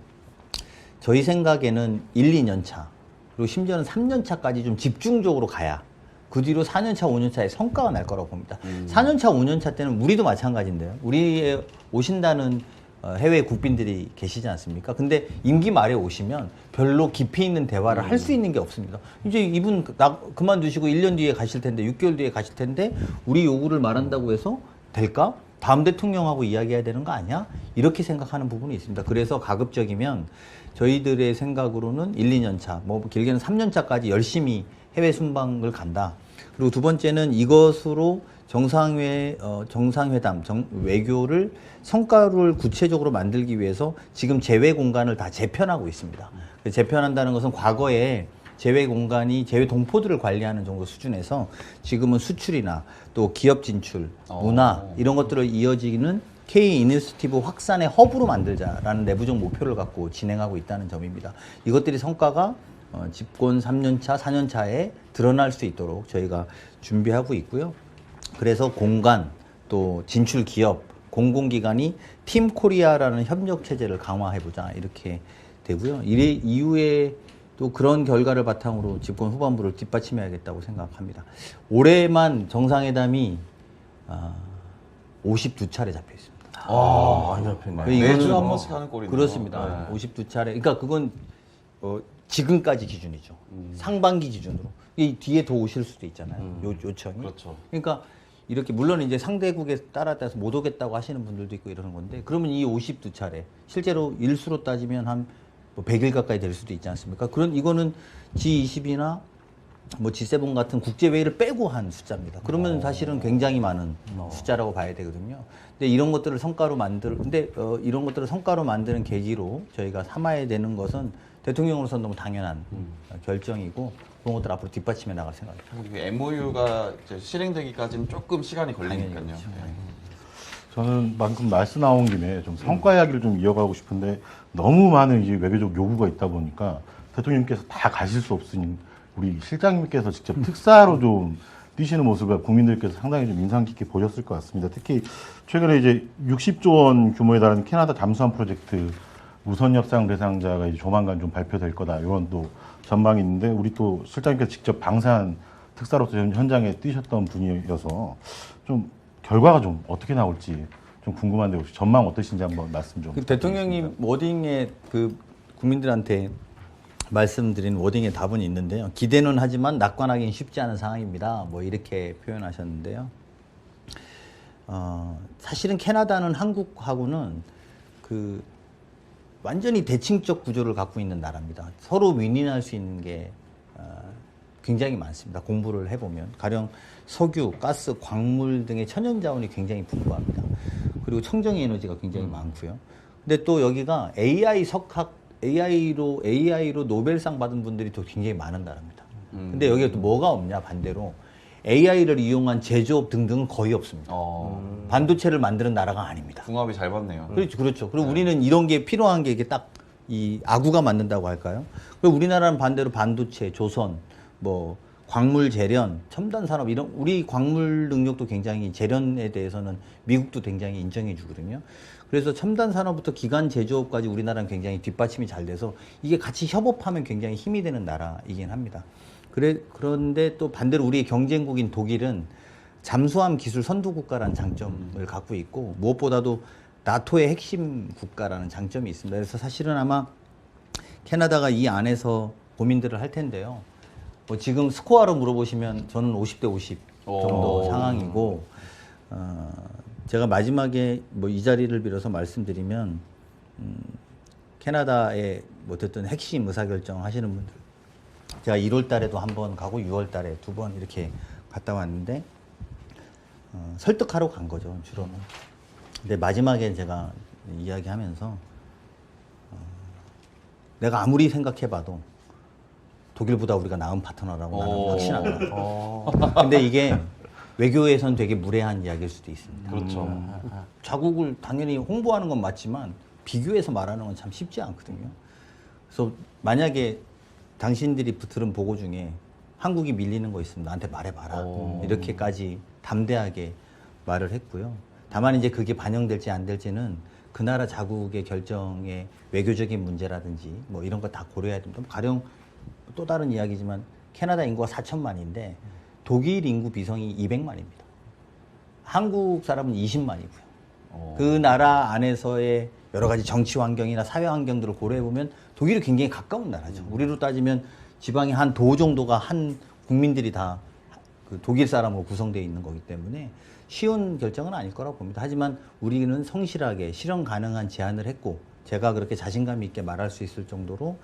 저희 생각에는 1, 2년 차, 그리고 심지어는 3년 차까지 좀 집중적으로 가야 그 뒤로 4년 차, 5년 차에 성과가 날 거라고 봅니다. 4년 차, 5년 차 때는 우리도 마찬가지인데요. 우리에 오신다는 해외 국빈들이 계시지 않습니까? 근데 임기 말에 오시면 별로 깊이 있는 대화를 할 수 있는 게 없습니다. 이제 이분 그만두시고 1년 뒤에 가실 텐데, 6개월 뒤에 가실 텐데, 우리 요구를 말한다고 해서 될까? 다음 대통령하고 이야기해야 되는 거 아니야? 이렇게 생각하는 부분이 있습니다. 그래서 가급적이면 저희들의 생각으로는 1, 2년 차, 뭐 길게는 3년 차까지 열심히 해외 순방을 간다. 그리고 두 번째는 이것으로 정상회담, 외교를 성과를 구체적으로 만들기 위해서 지금 제외 공간을 다 재편하고 있습니다. 재편한다는 것은 과거에 제외 공간이 제외 동포들을 관리하는 정도 수준에서 지금은 수출이나 또 기업 진출, 문화 이런 것들을 이어지는 K 이니시티브 확산의 허브로 만들자라는 내부적 목표를 갖고 진행하고 있다는 점입니다. 이것들이 성과가 집권 3년차, 4년차에 드러날 수 있도록 저희가 준비하고 있고요. 그래서 공간, 또 진출 기업, 공공기관이 팀 코리아라는 협력 체제를 강화해보자 이렇게 되고요. 이후에 또 그런 결과를 바탕으로 집권 후반부를 뒷받침해야겠다고 생각합니다. 올해만 정상회담이 52차례 잡혀 있습니다. 많이 잡혔네. 매주 한 번씩 하는 꼴이네요. 그렇습니다. 네. 52차례. 그러니까 그건 지금까지 기준이죠. 상반기 기준으로. 이 뒤에 더 오실 수도 있잖아요. 요청이. 그렇죠. 그러니까 이렇게 물론 이제 상대국에 따라서 못 오겠다고 하시는 분들도 있고 이러는 건데, 그러면 이 52차례 실제로 일수로 따지면 한 100일 가까이 될 수도 있지 않습니까? 이거는 G20이나 뭐 G7 같은 국제회의를 빼고 한 숫자입니다. 그러면 사실은 굉장히 많은 숫자라고 봐야 되거든요. 근데 이런 것들을 성과로 이런 것들을 성과로 만드는 계기로 저희가 삼아야 되는 것은 대통령으로서는 너무 당연한 결정이고, 그런 것들 앞으로 뒷받침해 나갈 생각입니다. 그리고 MOU가 이제 실행되기까지는 조금 시간이 걸리니까요. 그렇죠. 네. 저는 방금 말씀 나온 김에 좀 성과 이야기를 좀 이어가고 싶은데, 너무 많은 이제 외교적 요구가 있다 보니까 대통령님께서 다 가실 수 없으니 우리 실장님께서 직접 특사로 좀 뛰시는 모습을 국민들께서 상당히 좀 인상 깊게 보셨을 것 같습니다. 특히 최근에 이제 60조 원 규모에 달하는 캐나다 잠수함 프로젝트 우선 협상 대상자가 이제 조만간 좀 발표될 거다, 이런 또 전망이 있는데, 우리 또 실장님께서 직접 방산 특사로서 현장에 뛰셨던 분이어서 좀 결과가 좀 어떻게 나올지 좀 궁금한데, 혹시 전망 어떠신지 한번 말씀 좀. 대통령님 워딩에 국민들한테 말씀드린 워딩의 답은 있는데요. 기대는 하지만 낙관하기는 쉽지 않은 상황입니다. 뭐 이렇게 표현하셨는데요. 사실은 캐나다는 한국하고는 완전히 대칭적 구조를 갖고 있는 나라입니다. 서로 윈윈할 수 있는 게 굉장히 많습니다. 공부를 해보면 가령 석유, 가스, 광물 등의 천연자원이 굉장히 풍부합니다. 그리고 청정의 에너지가 굉장히 많고요. 근데 또 여기가 AI로 노벨상 받은 분들이 또 굉장히 많은 나라입니다. 근데 여기에 또 뭐가 없냐, 반대로 AI를 이용한 제조업 등등은 거의 없습니다. 반도체를 만드는 나라가 아닙니다. 궁합이 잘 맞네요. 그렇죠. 그리고 우리는 이런 게 필요한 게 이게 딱 이 아구가 맞는다고 할까요? 그리고 우리나라는 반대로 반도체, 조선, 뭐 광물 재련, 첨단 산업 이런 우리 광물 능력도 굉장히 재련에 대해서는 미국도 굉장히 인정해 주거든요. 그래서 첨단 산업부터 기관 제조업까지 우리나라는 굉장히 뒷받침이 잘 돼서 이게 같이 협업하면 굉장히 힘이 되는 나라이긴 합니다. 그런데 또 반대로 우리의 경쟁국인 독일은 잠수함 기술 선두 국가라는 장점을 갖고 있고, 무엇보다도 나토의 핵심 국가라는 장점이 있습니다. 그래서 사실은 아마 캐나다가 이 안에서 고민들을 할 텐데요. 뭐 지금 스코어로 물어보시면 저는 50대 50 정도 상황이고, 제가 마지막에 뭐 이 자리를 빌어서 말씀드리면, 캐나다의 뭐 어쨌든 핵심 의사결정 하시는 분들, 제가 1월 달에도 한 번 가고 6월 달에 2번 이렇게 갔다 왔는데, 설득하러 간 거죠, 주로는. 근데 마지막에 제가 이야기하면서 내가 아무리 생각해봐도 독일보다 우리가 나은 파트너라고 나는 확신합니다. 근데 이게 외교에선 되게 무례한 이야기일 수도 있습니다. 그렇죠. 자국을 당연히 홍보하는 건 맞지만 비교해서 말하는 건 참 쉽지 않거든요. 그래서 만약에 당신들이 들은 보고 중에 한국이 밀리는 거 있으면 나한테 말해봐라. 이렇게까지 담대하게 말을 했고요. 다만 이제 그게 반영될지 안 될지는 그 나라 자국의 결정의 외교적인 문제라든지 뭐 이런 거 다 고려해야 됩니다. 가령 또 다른 이야기지만 캐나다 인구가 4천만인데 독일 인구 비성이 200만입니다. 한국 사람은 20만이고요. 그 나라 안에서의 여러 가지 정치 환경이나 사회 환경들을 고려해 보면 독일이 굉장히 가까운 나라죠. 우리로 따지면 지방의 한 도 정도가 한 국민들이 다 그 독일 사람으로 구성되어 있는 거기 때문에 쉬운 결정은 아닐 거라고 봅니다. 하지만 우리는 성실하게 실현 가능한 제안을 했고 제가 그렇게 자신감 있게 말할 수 있을 정도로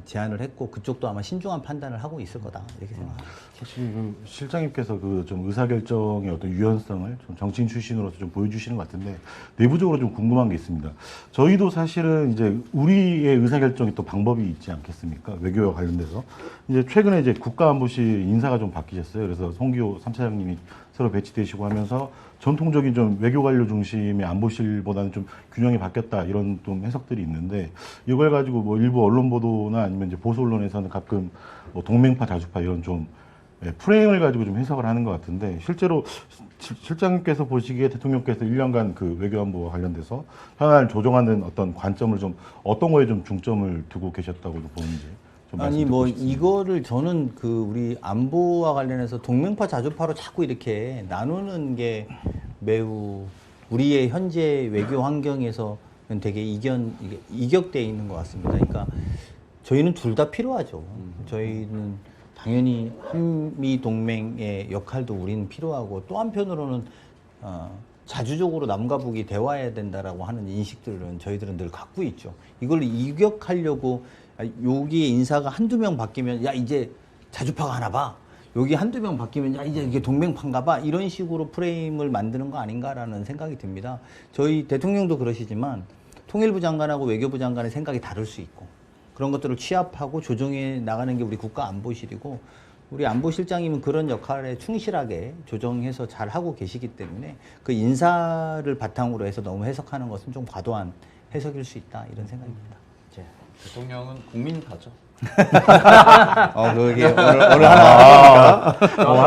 제안을 했고 그쪽도 아마 신중한 판단을 하고 있을 거다 이렇게 생각합니다. 사실 그 실장님께서 그 좀 의사결정의 어떤 유연성을 좀 정치인 출신으로서 좀 보여주시는 것 같은데 내부적으로 좀 궁금한 게 있습니다. 저희도 사실은 이제 우리의 의사결정이 또 방법이 있지 않겠습니까? 외교와 관련돼서 이제 최근에 이제 국가안보실 인사가 좀 바뀌셨어요. 그래서 송기호 3차장님이 새로 배치되시고 하면서 전통적인 좀 외교 관료 중심의 안보실보다는 좀 균형이 바뀌었다 이런 좀 해석들이 있는데 이걸 가지고 뭐 일부 언론 보도나 아니면 이제 보수 언론에서는 가끔 뭐 동맹파 자주파 이런 좀 프레임을 가지고 좀 해석을 하는 것 같은데 실제로 실장님께서 보시기에 대통령께서 1년간 그 외교안보와 관련돼서 현안을 조정하는 어떤 관점을 좀 어떤 거에 좀 중점을 두고 계셨다고 보는지 좀 아니 뭐 이거를 저는 그 우리 안보와 관련해서 동맹파 자주파로 자꾸 이렇게 나누는 게 매우 우리의 현재 외교 환경에서 되게 이격돼 있는 것 같습니다. 그러니까 저희는 둘 다 필요하죠. 저희는 당연히 한미 동맹의 역할도 우리는 필요하고 또 한편으로는 자주적으로 남과 북이 대화해야 된다라고 하는 인식들은 저희들은 늘 갖고 있죠. 이걸 이격하려고 여기 인사가 한두 명 바뀌면 야 이제 자주파가 하나 봐. 여기 한두 명 바뀌면 야 이제 이게 동맹파인가 봐. 이런 식으로 프레임을 만드는 거 아닌가라는 생각이 듭니다. 저희 대통령도 그러시지만 통일부 장관하고 외교부 장관의 생각이 다를 수 있고 그런 것들을 취합하고 조정해 나가는 게 우리 국가안보실이고 우리 안보실장님은 그런 역할에 충실하게 조정해서 잘 하고 계시기 때문에 그 인사를 바탕으로 해서 너무 해석하는 것은 좀 과도한 해석일 수 있다 이런 생각입니다. 대통령은 국민파죠. 그게 오늘 하나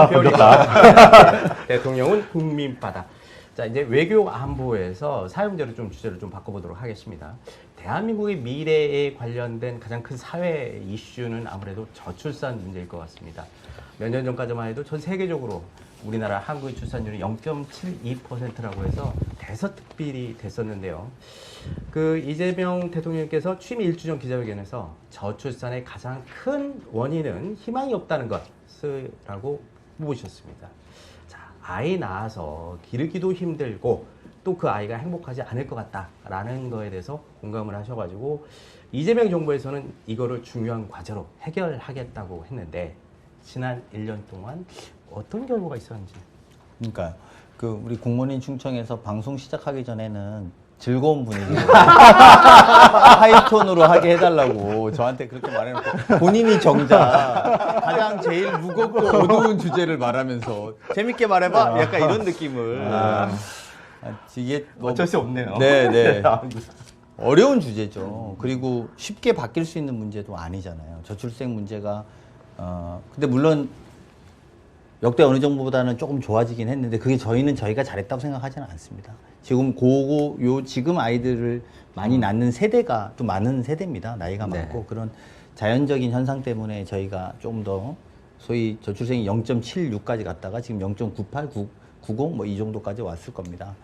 바뀌었다. 대통령은 국민파다. 자, 이제 외교 안보에서 사회 문제로 좀 주제를 좀 바꿔보도록 하겠습니다. 대한민국의 미래에 관련된 가장 큰 사회 이슈는 아무래도 저출산 문제일 것 같습니다. 몇 년 전까지만 해도 전 세계적으로 우리나라 한국의 출산율이 0.72%라고 해서 대서특필이 됐었는데요. 그 이재명 대통령께서 취임 1주 전 기자회견에서 저출산의 가장 큰 원인은 희망이 없다는 것이라고 뽑으셨습니다. 자, 아이 낳아서 기르기도 힘들고 또 그 아이가 행복하지 않을 것 같다라는 거에 대해서 공감을 하셔가지고 이재명 정부에서는 이거를 중요한 과제로 해결하겠다고 했는데 지난 1년 동안 어떤 결과가 있었는지. 그러니까 그 우리 공무원인 충청에서 방송 시작하기 전에는 즐거운 분위기로 하이톤으로 하게 해달라고 저한테 그렇게 말해놓고 본인이 정작 가장 제일 무겁고 어두운 주제를 말하면서 재밌게 말해봐 약간 이런 느낌을 이게 뭐 어쩔 수 없네요. 네네 어려운 주제죠. 그리고 쉽게 바뀔 수 있는 문제도 아니잖아요. 저출생 문제가 근데 물론 역대 어느 정부보다는 조금 좋아지긴 했는데 그게 저희가 잘했다고 생각하지는 않습니다. 지금 지금 아이들을 많이 낳는 세대가 또 많은 세대입니다. 나이가 많고 그런 자연적인 현상 때문에 저희가 좀 더 소위 저출생이 0.76까지 갔다가 지금 0.98, 90 뭐 이 정도까지 왔을 겁니다.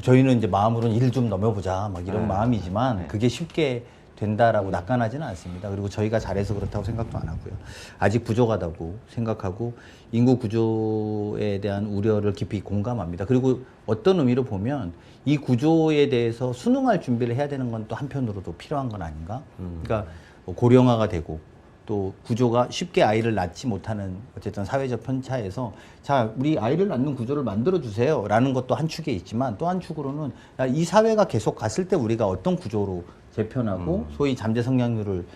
저희는 이제 마음으로는 1 좀 넘어보자 막 이런 마음이지만 그게 쉽게 된다라고 낙관하지는 않습니다. 그리고 저희가 잘해서 그렇다고 생각도 안 하고요. 아직 부족하다고 생각하고 인구 구조에 대한 우려를 깊이 공감합니다. 그리고 어떤 의미로 보면 이 구조에 대해서 순응할 준비를 해야 되는 건 또 한편으로도 필요한 건 아닌가? 그러니까 고령화가 되고 또 구조가 쉽게 아이를 낳지 못하는 어쨌든 사회적 편차에서 자 우리 아이를 낳는 구조를 만들어 주세요 라는 것도 한 축에 있지만 또 한 축으로는 이 사회가 계속 갔을 때 우리가 어떤 구조로 재편하고 소위 잠재 성장률을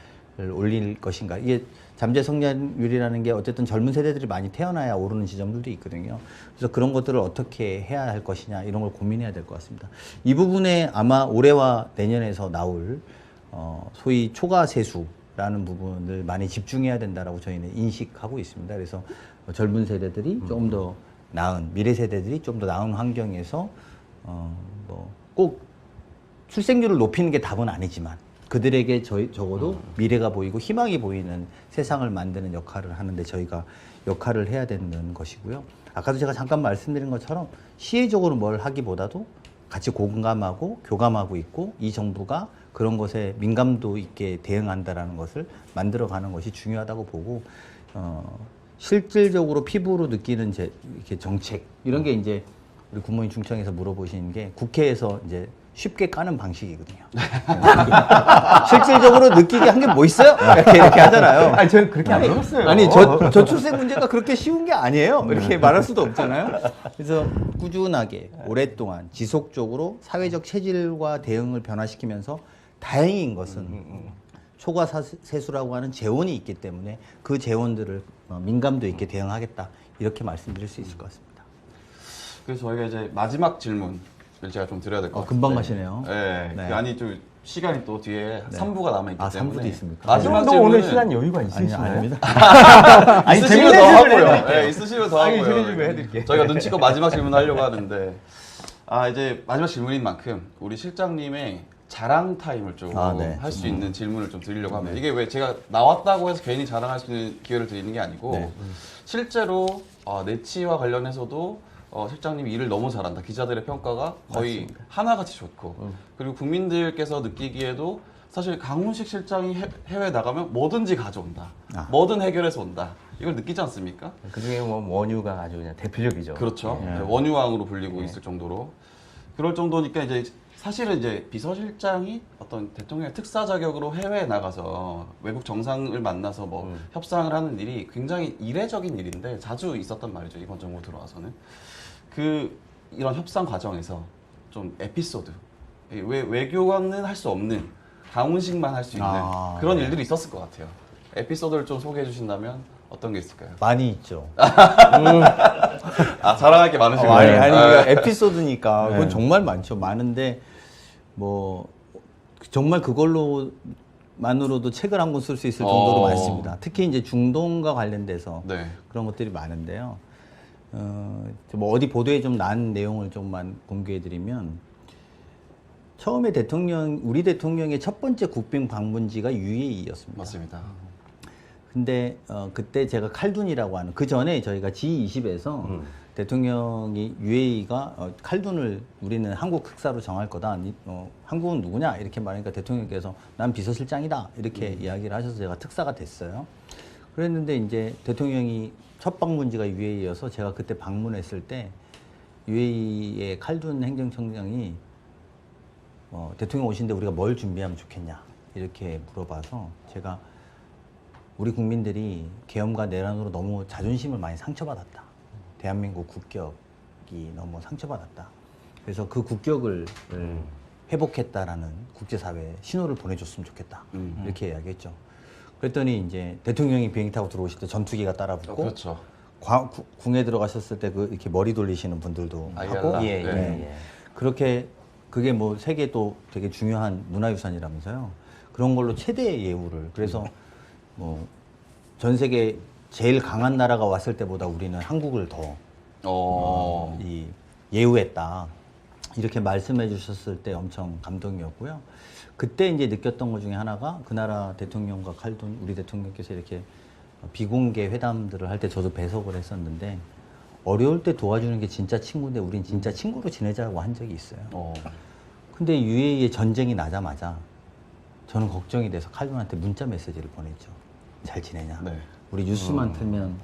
올릴 것인가. 이게 잠재 성장률이라는 게 어쨌든 젊은 세대들이 많이 태어나야 오르는 지점들도 있거든요. 그래서 그런 것들을 어떻게 해야 할 것이냐 이런 걸 고민해야 될 것 같습니다. 이 부분에 아마 올해와 내년에서 나올 소위 초과 세수라는 부분을 많이 집중해야 된다라고 저희는 인식하고 있습니다. 그래서 젊은 세대들이 조금 더 나은 미래 세대들이 좀 더 나은 환경에서 뭐 꼭 출생률을 높이는 게 답은 아니지만 그들에게 적어도 미래가 보이고 희망이 보이는 세상을 만드는 역할을 하는데 저희가 역할을 해야 되는 것이고요. 아까도 제가 잠깐 말씀드린 것처럼 시혜적으로 뭘 하기보다도 같이 공감하고 교감하고 있고 이 정부가 그런 것에 민감도 있게 대응한다라는 것을 만들어가는 것이 중요하다고 보고 실질적으로 피부로 느끼는 이렇게 정책 이런 게 이제 우리 국무위원 중청에서 물어보시는 게 국회에서 이제 쉽게 까는 방식이거든요. 실질적으로 느끼게 한 게 뭐 있어요? 이렇게 하잖아요. 아니 저는 그렇게 안 들었어요. 아니 저출생 문제가 그렇게 쉬운 게 아니에요. 이렇게 말할 수도 없잖아요. 그래서 꾸준하게 오랫동안 지속적으로 사회적 체질과 대응을 변화시키면서 다행인 것은 초과 세수라고 하는 재원이 있기 때문에 그 재원들을 민감도 있게 대응하겠다 이렇게 말씀드릴 수 있을 것 같습니다. 그래서 저희가 이제 마지막 질문을 제가 좀 드려야 될 것 같아요. 금방 가시네요. 네. 네. 그 아니 좀 시간이 또 뒤에 네. 3부가 남아 있기 아, 때문에 3부도 있습니까? 마지막 너 오늘 시간 여유가 아니, 있으시나요? 아닙니다. 아니, 있으시면 재밌는 더 질문 하고요. 네, 있으시면 더 아니, 하고요. 재밌는 질문 해드릴게요. 저희가 눈치껏 마지막 질문 하려고 하는데 이제 마지막 질문인 만큼 우리 실장님의 자랑 타임을 좀 할 수 네. 있는 질문을 좀 드리려고 합니다. 이게 왜 제가 나왔다고 해서 괜히 자랑할 수 있는 기회를 드리는 게 아니고 네. 실제로 내치와 관련해서도 실장님이 일을 너무 잘한다. 기자들의 평가가 거의 맞습니다. 하나같이 좋고 그리고 국민들께서 느끼기에도 사실 강훈식 실장이 해외 나가면 뭐든지 가져온다. 뭐든 해결해서 온다. 이걸 느끼지 않습니까? 그중에 뭐 원유가 아주 그냥 대표적이죠. 그렇죠. 예. 네, 원유왕으로 불리고 있을 정도로 그럴 정도니까 이제 사실은 이제 비서실장이 어떤 대통령의 특사 자격으로 해외에 나가서 외국 정상을 만나서 뭐 협상을 하는 일이 굉장히 이례적인 일인데 자주 있었단 말이죠. 이번 정부 들어와서는 이런 협상 과정에서 좀 에피소드 왜 외교관은 할 수 없는 강훈식만 할 수 있는 그런 네. 일들이 있었을 것 같아요. 에피소드를 좀 소개해 주신다면 어떤 게 있을까요? 많이 있죠. 자랑할 게 많으시군요. 아니 에피소드니까 그건 네. 정말 많죠. 많은데 뭐 정말 그걸로만으로도 책을 한 권 쓸 수 있을 정도로 많습니다. 특히 이제 중동과 관련돼서 네. 그런 것들이 많은데요. 뭐 어디 보도에 좀 난 내용을 좀만 공개해드리면 처음에 우리 대통령의 첫 번째 국빈 방문지가 UAE였습니다. 맞습니다. 근데 그때 제가 칼둔이라고 하는 그 전에 저희가 G20에서 대통령이 UAE가 칼둔을 우리는 한국 특사로 정할 거다. 한국은 누구냐 이렇게 말하니까 대통령께서 난 비서실장이다 이렇게 이야기를 하셔서 제가 특사가 됐어요. 그랬는데 이제 대통령이 첫 방문지가 UAE여서 제가 그때 방문했을 때 UAE의 칼둔 행정청장이 대통령 오신데 우리가 뭘 준비하면 좋겠냐 이렇게 물어봐서 제가 우리 국민들이 계엄과 내란으로 너무 자존심을 많이 상처받았다. 대한민국 국격이 너무 상처받았다. 그래서 그 국격을 회복했다라는 국제사회에 신호를 보내줬으면 좋겠다. 이렇게 이야기했죠. 그랬더니 이제 대통령이 비행기 타고 들어오실 때 전투기가 따라붙고 그렇죠. 궁에 들어가셨을 때 이렇게 머리 돌리시는 분들도 하고 예. 그렇게 그게 뭐 세계 또 되게 중요한 문화유산이라면서요. 그런 걸로 최대의 예우를 그래서 뭐 전 세계 제일 강한 나라가 왔을 때보다 우리는 한국을 더 예우했다. 이렇게 말씀해 주셨을 때 엄청 감동이었고요. 그때 이제 느꼈던 것 중에 하나가 그 나라 대통령과 칼둔 우리 대통령께서 이렇게 비공개 회담들을 할 때 저도 배석을 했었는데 어려울 때 도와주는 게 진짜 친구인데 우린 진짜 친구로 지내자고 한 적이 있어요. 근데 UAE의 전쟁이 나자마자 저는 걱정이 돼서 칼둔한테 문자 메시지를 보냈죠. 잘 지내냐? 네. 우리 뉴스만 틀면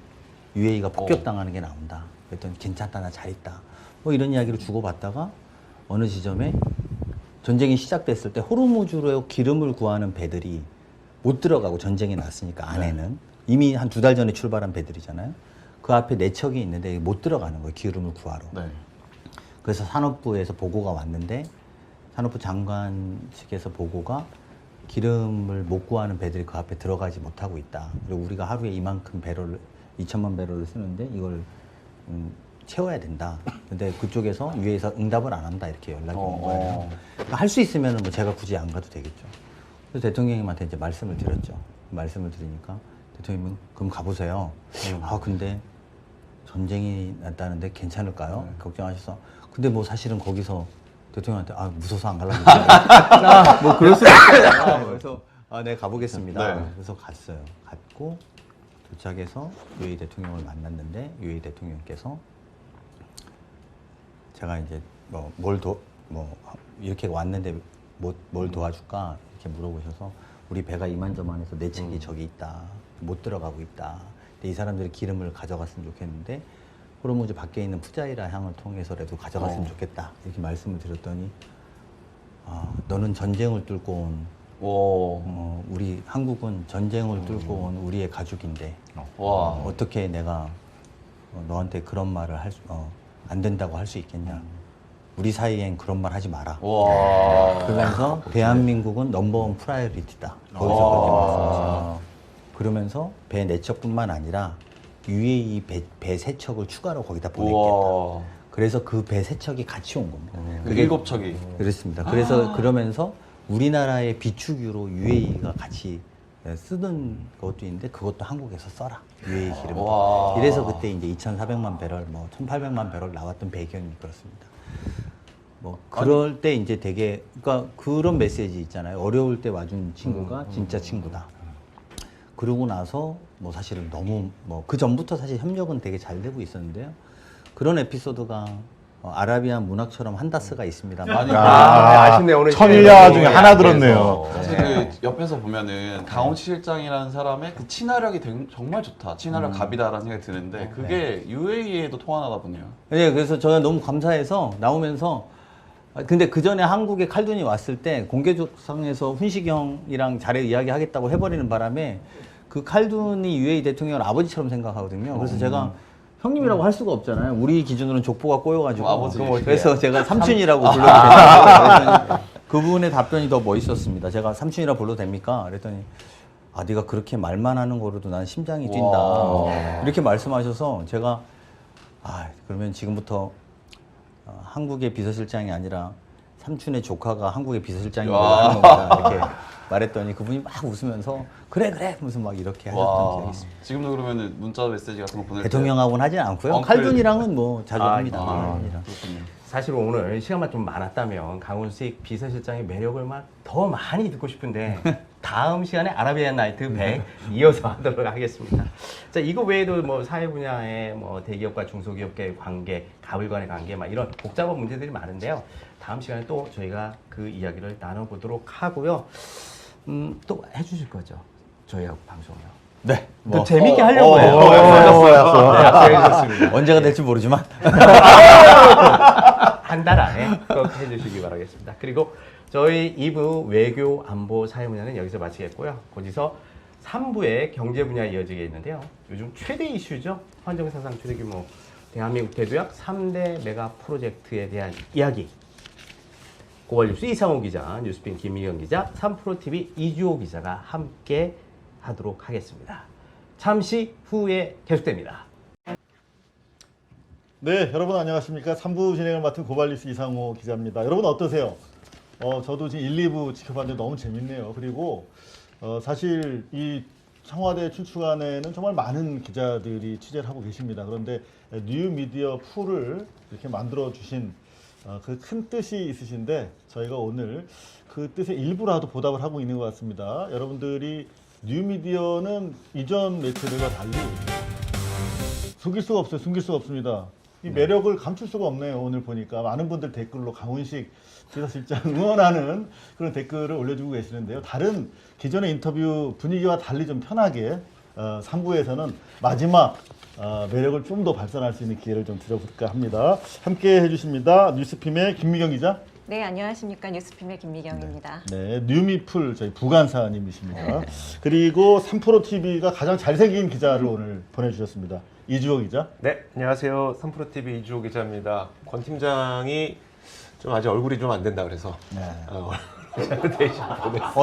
UAE가 폭격당하는 게 나온다. 그랬더니 괜찮다, 나 잘 있다. 뭐 이런 이야기를 주고받다가 어느 지점에 전쟁이 시작됐을 때 호르무즈로 기름을 구하는 배들이 못 들어가고 전쟁이 났으니까 안에는 이미 한 2달 전에 출발한 배들이잖아요. 그 앞에 4척이 있는데 못 들어가는 거예요. 기름을 구하러. 네. 그래서 산업부에서 보고가 왔는데 산업부 장관 측에서 보고가 기름을 못 구하는 배들이 그 앞에 들어가지 못하고 있다. 그리고 우리가 하루에 이만큼 배럴을 2천만 배럴을 쓰는데 이걸 채워야 된다. 근데 그쪽에서 UA에서 응답을 안 한다 이렇게 연락이 온 거예요. 그러니까 할 수 있으면 뭐 제가 굳이 안 가도 되겠죠. 그래서 대통령님한테 이제 말씀을 드렸죠. 말씀을 드리니까 대통령님은 그럼 가보세요. 아 근데 전쟁이 났다는데 괜찮을까요? 걱정하셔서 근데 뭐 사실은 거기서 대통령한테 아 무서워서 안 가려고 뭐 그럴 수도 있잖아. 그래서 네 가보겠습니다. 네. 그래서 갔어요. 갔고 도착해서 UAE 대통령을 만났는데 UAE 대통령께서 제가 이제 뭐 이렇게 왔는데 뭘 도와줄까 이렇게 물어보셔서 우리 배가 이만저만해서 내 책이 저기 있다 못 들어가고 있다. 근데 이 사람들이 기름을 가져갔으면 좋겠는데 호르무즈 밖에 있는 푸자이라 항을 통해서라도 가져갔으면 좋겠다 이렇게 말씀을 드렸더니 너는 전쟁을 뚫고 온 우리 한국은 전쟁을 뚫고 온 우리의 가족인데 어떻게 내가 너한테 그런 말을 안 된다고 할 수 있겠냐. 우리 사이엔 그런 말 하지 마라. 그러면서 대한민국은 넘버원 프라이어리티다. 거기서 그렇게 말씀하시죠. 그러면서 배 4척뿐만 아니라 UAE 배 3척을 추가로 거기다 보냈겠다. 그래서 그 배 3척이 같이 온 겁니다. 그게 7척이. 그렇습니다. 그래서 그러면서 우리나라의 비축유로 UAE가 같이 쓰던 것도 있는데 그것도 한국에서 써라. UAE 기름. 이래서 그때 이제 2,400만 배럴, 뭐 1,800만 배럴 나왔던 배경이 그렇습니다. 뭐 그럴 때 이제 되게 그러니까 그런 메시지 있잖아요. 어려울 때 와준 친구가 진짜 친구다. 그러고 나서 뭐 사실은 너무 뭐 그 전부터 사실 협력은 되게 잘 되고 있었는데요. 그런 에피소드가 아라비안 문학처럼 한다스가 있습니다만 아쉽네요. 오늘 천일야 중에 하나 들었네요. 사실 그 옆에서 보면은 강훈 실장이라는 사람의 그 친화력이 정말 좋다. 친화력 갑이다라는 생각이 드는데 그게 UAE에도 통하나 보네요. 네, 그래서 저는 너무 감사해서 나오면서 근데 그 전에 한국에 칼둔이 왔을 때 공개조상에서 훈식이 형이랑 잘해 이야기하겠다고 해버리는 바람에 그 칼둔이 UAE 대통령을 아버지처럼 생각하거든요. 그래서 제가 형님이라고 할 수가 없잖아요. 우리 기준으로는 족보가 꼬여가지고. 아버지. 그래서 제가 삼촌이라고 불러도 됩니까? 그분의 답변이 더 멋있었습니다. 제가 삼촌이라고 불러도 됩니까? 그랬더니 네가 그렇게 말만 하는 거로도 난 심장이 뛴다. 이렇게 말씀하셔서 제가 그러면 지금부터 한국의 비서실장이 아니라 삼촌의 조카가 한국의 비서실장이 하는 겁니다. 이렇게 말했더니 그분이 막 웃으면서 그래 무슨 막 이렇게 하셨던 기억이 있습니다. 지금도 그러면 문자 메시지 같은 거 보낼 때 대통령하고는 하진 않고요. 칼둔이랑은 뭐 자주 합니다. 그렇군요. 사실 오늘 시간만 좀 많았다면 강훈식 비서실장의 매력을 막 더 많이 듣고 싶은데 다음 시간에 아라비안 나이트 100 이어서 하도록 하겠습니다. 자, 이거 외에도 뭐 사회 분야의 뭐 대기업과 중소기업과의 관계, 가불 간의 관계 막 이런 복잡한 문제들이 많은데요. 다음 시간에 또 저희가 그 이야기를 나눠보도록 하고요. 또 해주실 거죠? 저희하고 방송을요. 네. 또 재밌게 하려고 해요. 약속해주셨습니다. 언제가 될지 모르지만 한 달 안에 꼭 해주시기 바라겠습니다. 그리고 저희 2부 외교 안보 사회 분야는 여기서 마치겠고요. 곧이어 3부의 경제 분야 이어지게 있는데요. 요즘 최대 이슈죠. 환정사상 최대 규모 대한민국 대도약 3대 메가 프로젝트에 대한 이야기. 고발뉴스 이상호 기자, 뉴스핀 김미경 기자, 3프로TV 이주호 기자가 함께 하도록 하겠습니다. 잠시 후에 계속됩니다. 네, 여러분 안녕하십니까. 3부 진행을 맡은 고발뉴스 이상호 기자입니다. 여러분 어떠세요? 저도 지금 1, 2부 지켜봤는데 너무 재밌네요. 그리고 사실 이 청와대 출출간에는 정말 많은 기자들이 취재를 하고 계십니다. 그런데 뉴미디어 풀을 이렇게 만들어 주신 그 큰 뜻이 있으신데 저희가 오늘 그 뜻의 일부라도 보답을 하고 있는 것 같습니다. 여러분들이 뉴미디어는 이전 매체들과 달리 속일 수가 없어요. 숨길 수가 없습니다. 이 매력을 감출 수가 없네요. 오늘 보니까 많은 분들 댓글로 강훈식 비서실장 응원하는 그런 댓글을 올려주고 계시는데요. 다른 기존의 인터뷰 분위기와 달리 좀 편하게 3부에서는 마지막 매력을 좀 더 발산할 수 있는 기회를 좀 드려볼까 합니다. 함께 해주십니다. 뉴스핌의 김미경 기자. 네, 안녕하십니까. 뉴스핌의 김미경입니다. 네, 뉴미풀 저희 부간사님이십니다. 그리고 3프로TV가 가장 잘생긴 기자를 오늘 보내주셨습니다. 이주호 기자. 네, 안녕하세요. 3프로TV 이주호 기자입니다. 권 팀장이 좀 아직 얼굴이 좀 안 된다 그래서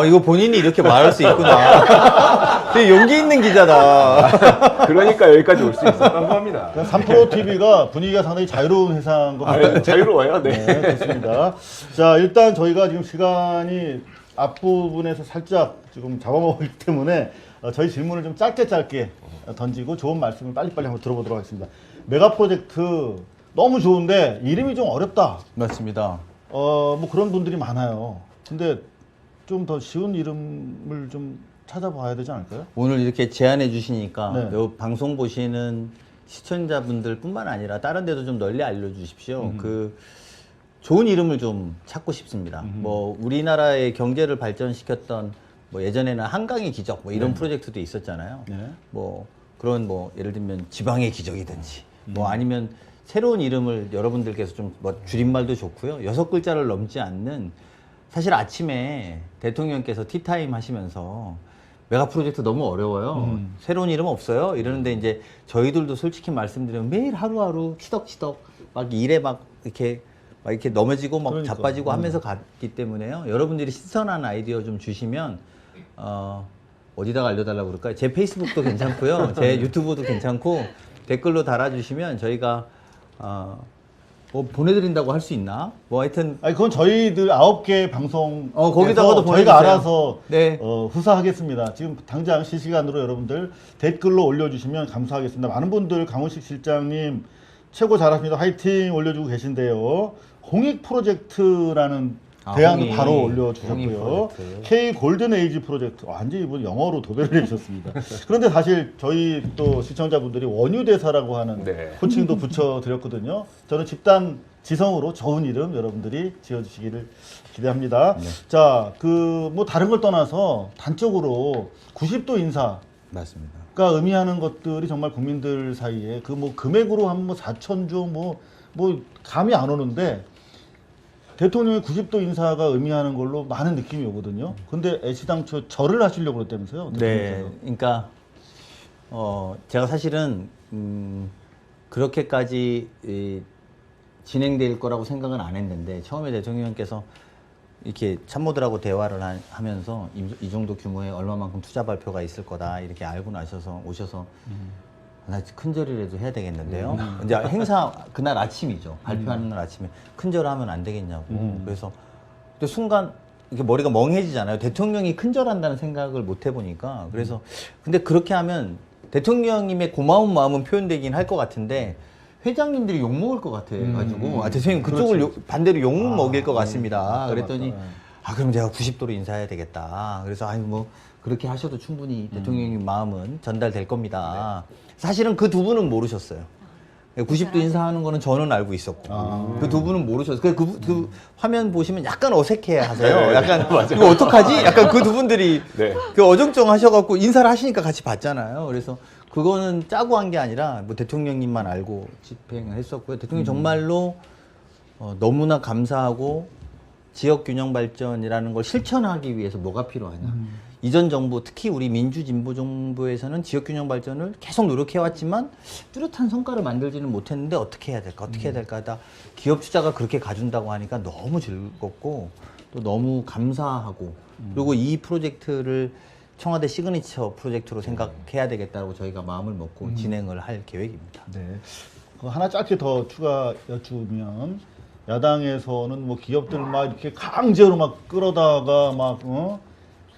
이거 본인이 이렇게 말할 수 있구나. 되게 용기 있는 기자다. 그러니까 여기까지 올 수 있었던 겁니다. 3프로 TV가 분위기가 상당히 자유로운 회사인 것 같아요. 자유로워요. 네. 네, 좋습니다. 자, 일단 저희가 지금 시간이 앞부분에서 살짝 지금 잡아먹기 때문에 저희 질문을 좀 짧게 던지고 좋은 말씀을 빨리빨리 한번 들어보도록 하겠습니다. 메가 프로젝트 너무 좋은데 이름이 좀 어렵다. 맞습니다. 뭐 그런 분들이 많아요. 근데 좀 더 쉬운 이름을 좀 찾아봐야 되지 않을까요? 오늘 이렇게 제안해 주시니까 네. 요 방송 보시는 시청자분들 뿐만 아니라 다른 데도 좀 널리 알려주십시오. 그 좋은 이름을 좀 찾고 싶습니다. 뭐 우리나라의 경제를 발전시켰던 뭐 예전에는 한강의 기적 뭐 이런 프로젝트도 있었잖아요. 네. 뭐 그런 뭐 예를 들면 지방의 기적이든지 뭐 아니면 새로운 이름을 여러분들께서 좀 뭐 줄임말도 좋고요. 6글자를 넘지 않는 사실 아침에 대통령께서 티타임 하시면서 메가 프로젝트 너무 어려워요. 새로운 이름 없어요? 이러는데 이제 저희들도 솔직히 말씀드리면 매일 하루하루 치덕치덕 막 일에 막 이렇게 넘어지고 막 그러니까. 자빠지고 하면서 갔기 때문에요. 여러분들이 신선한 아이디어 좀 주시면 어디다가 알려달라고 그럴까요? 제 페이스북도 괜찮고요. 제 유튜브도 괜찮고 댓글로 달아주시면 저희가 뭐 보내드린다고 할 수 있나? 뭐 하여튼 아니 그건 저희들 9개 방송 거기다가도 저희가 보내주세요. 알아서 네. 후사하겠습니다. 지금 당장 실시간으로 여러분들 댓글로 올려주시면 감사하겠습니다. 많은 분들 강훈식 실장님 최고 잘하십니다. 화이팅 올려주고 계신데요. 홍익 프로젝트라는 대안도 홍익. 바로 홍익 올려주셨고요. 프로젝트. K 골든 에이지 프로젝트 완전히 이분 영어로 도배를 해주셨습니다. 그런데 사실 저희 또 시청자분들이 원유대사라고 하는 네. 호칭도 붙여드렸거든요. 저는 집단 지성으로 좋은 이름 여러분들이 지어주시기를 기대합니다. 자, 뭐 다른 걸 떠나서 단적으로 90도 인사가 맞습니다. 의미하는 것들이 정말 국민들 사이에 그 뭐 금액으로 한 뭐 4,000조 뭐 감이 안 오는데 대통령의 90도 인사가 의미하는 걸로 많은 느낌이 오거든요. 근데 애시당초 절을 하시려고 그랬다면서요? 네, 대통령께서. 그러니까 제가 사실은 그렇게까지 진행될 거라고 생각은 안 했는데 처음에 대통령께서 이렇게 참모들하고 대화를 하면서 이 정도 규모의 얼마만큼 투자 발표가 있을 거다 이렇게 알고 나셔서 오셔서 나 큰절이라도 해야 되겠는데요. 이제 행사 그날 아침이죠. 발표하는 날 아침에 큰절 하면 안 되겠냐고. 그래서 근데 순간 이렇게 머리가 멍해지잖아요. 대통령이 큰절한다는 생각을 못 해보니까 그래서 근데 그렇게 하면 대통령님의 고마운 마음은 표현되긴 할 것 같은데 회장님들이 욕 먹을 것 같아가지고 대통령 그쪽을 반대로 욕 먹일 것 같습니다. 그랬더니 맞다. 그럼 내가 90도로 인사해야 되겠다. 그래서 뭐 그렇게 하셔도 충분히 대통령님 마음은 전달될 겁니다. 사실은 그 두 분은 모르셨어요. 90도 인사하는 거는 저는 알고 있었고 그 두 분은 모르셨어요. 그 화면 보시면 약간 어색해 하세요. 약간 이거 어떡하지? 약간 그 두 분들이 그 어정쩡 하셔갖고 인사를 하시니까 같이 봤잖아요. 그래서 그거는 짜고 한 게 아니라 뭐 대통령님만 알고 집행을 했었고요. 대통령이 정말로 너무나 감사하고 지역 균형 발전이라는 걸 실천하기 위해서 뭐가 필요하냐. 이전 정부, 특히 우리 민주진보 정부에서는 지역 균형 발전을 계속 노력해왔지만 뚜렷한 성과를 만들지는 못했는데 어떻게 해야 될까, 어떻게 해야 될까 하다 기업 투자가 그렇게 가준다고 하니까 너무 즐겁고 또 너무 감사하고 그리고 이 프로젝트를 청와대 시그니처 프로젝트로 생각해야 되겠다고 저희가 마음을 먹고 진행을 할 계획입니다. 네. 하나 짧게 더 추가 여쭈면 야당에서는 뭐 기업들 막 이렇게 강제로 막 끌어다가 막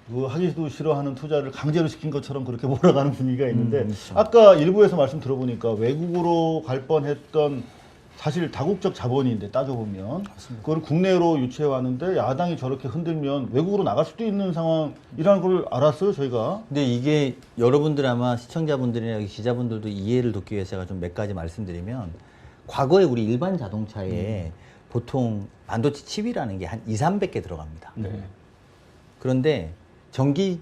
그 하기도 싫어하는 투자를 강제로 시킨 것처럼 그렇게 몰아가는 분위기가 있는데 그렇죠. 아까 일부에서 말씀 들어보니까 외국으로 갈 뻔했던 사실 다국적 자본인데 따져보면 그걸 국내로 유치해 왔는데 야당이 저렇게 흔들면 외국으로 나갈 수도 있는 상황이라는 걸 알았어요 저희가. 근데 이게 여러분들 아마 시청자분들이나 기자분들도 이해를 돕기 위해서 제가 좀 몇 가지 말씀드리면 과거에 우리 일반 자동차에 보통 반도체 칩이라는 게 한 200~300개 들어갑니다. 그런데 전기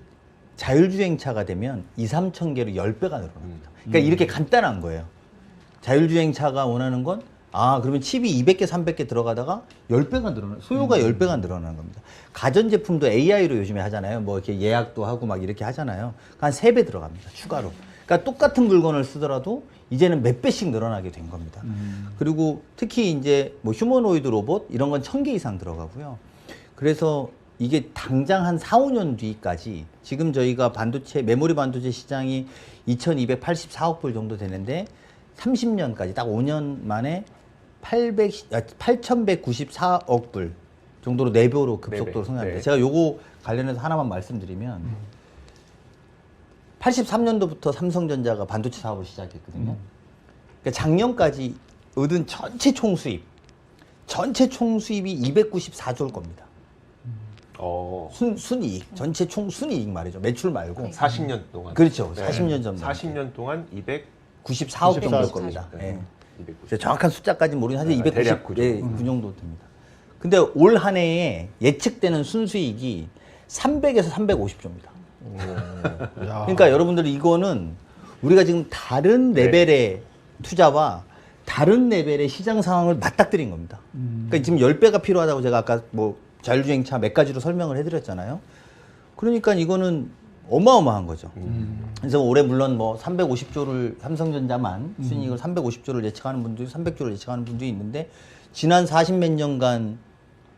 자율주행차가 되면 2~3천 개로 10배가 늘어납니다. 그러니까 이렇게 간단한 거예요. 자율주행차가 원하는 건 그러면 칩이 200개, 300개 들어가다가 10배가 늘어나요. 소요가 10배가 늘어나는 겁니다. 가전제품도 AI로 요즘에 하잖아요. 뭐 이렇게 예약도 하고 막 이렇게 하잖아요. 한 3배 들어갑니다. 추가로. 그러니까 똑같은 물건을 쓰더라도 이제는 몇 배씩 늘어나게 된 겁니다. 그리고 특히 이제 뭐 휴머노이드 로봇 이런 건 1000개 이상 들어가고요. 그래서 이게 당장 한 4, 5년 뒤까지 지금 저희가 반도체, 메모리 반도체 시장이 2284억 불 정도 되는데 30년까지 딱 5년 만에 8194억 불 정도로 4배로 급속도로 성장합니다. 네. 제가 요거 관련해서 하나만 말씀드리면 83년도부터 삼성전자가 반도체 사업을 시작했거든요. 그러니까 작년까지 얻은 전체 총수입이 294조일 겁니다. 순이익, 전체 총 순이익 말이죠. 매출 말고. 40년 동안. 그렇죠. 40년 전. 40년 동안 94억 정도일 겁니다. 예. 290. 정확한 숫자까지는 모르겠는데 한 대략 290 그 정도 됩니다. 근데 올 한 해에 예측되는 순수익이 300에서 350조입니다. 그러니까 여러분들 이거는 우리가 지금 다른 레벨의 투자와 다른 레벨의 시장 상황을 맞닥뜨린 겁니다. 그러니까 지금 10배가 필요하다고 제가 아까 뭐 자율주행차 몇 가지로 설명을 해드렸잖아요. 그러니까 이거는 어마어마한 거죠. 그래서 올해 물론 뭐 350조를 삼성전자만 순이익을 350조를 예측하는 분들이 300조를 예측하는 분들이 있는데 지난 40몇 년간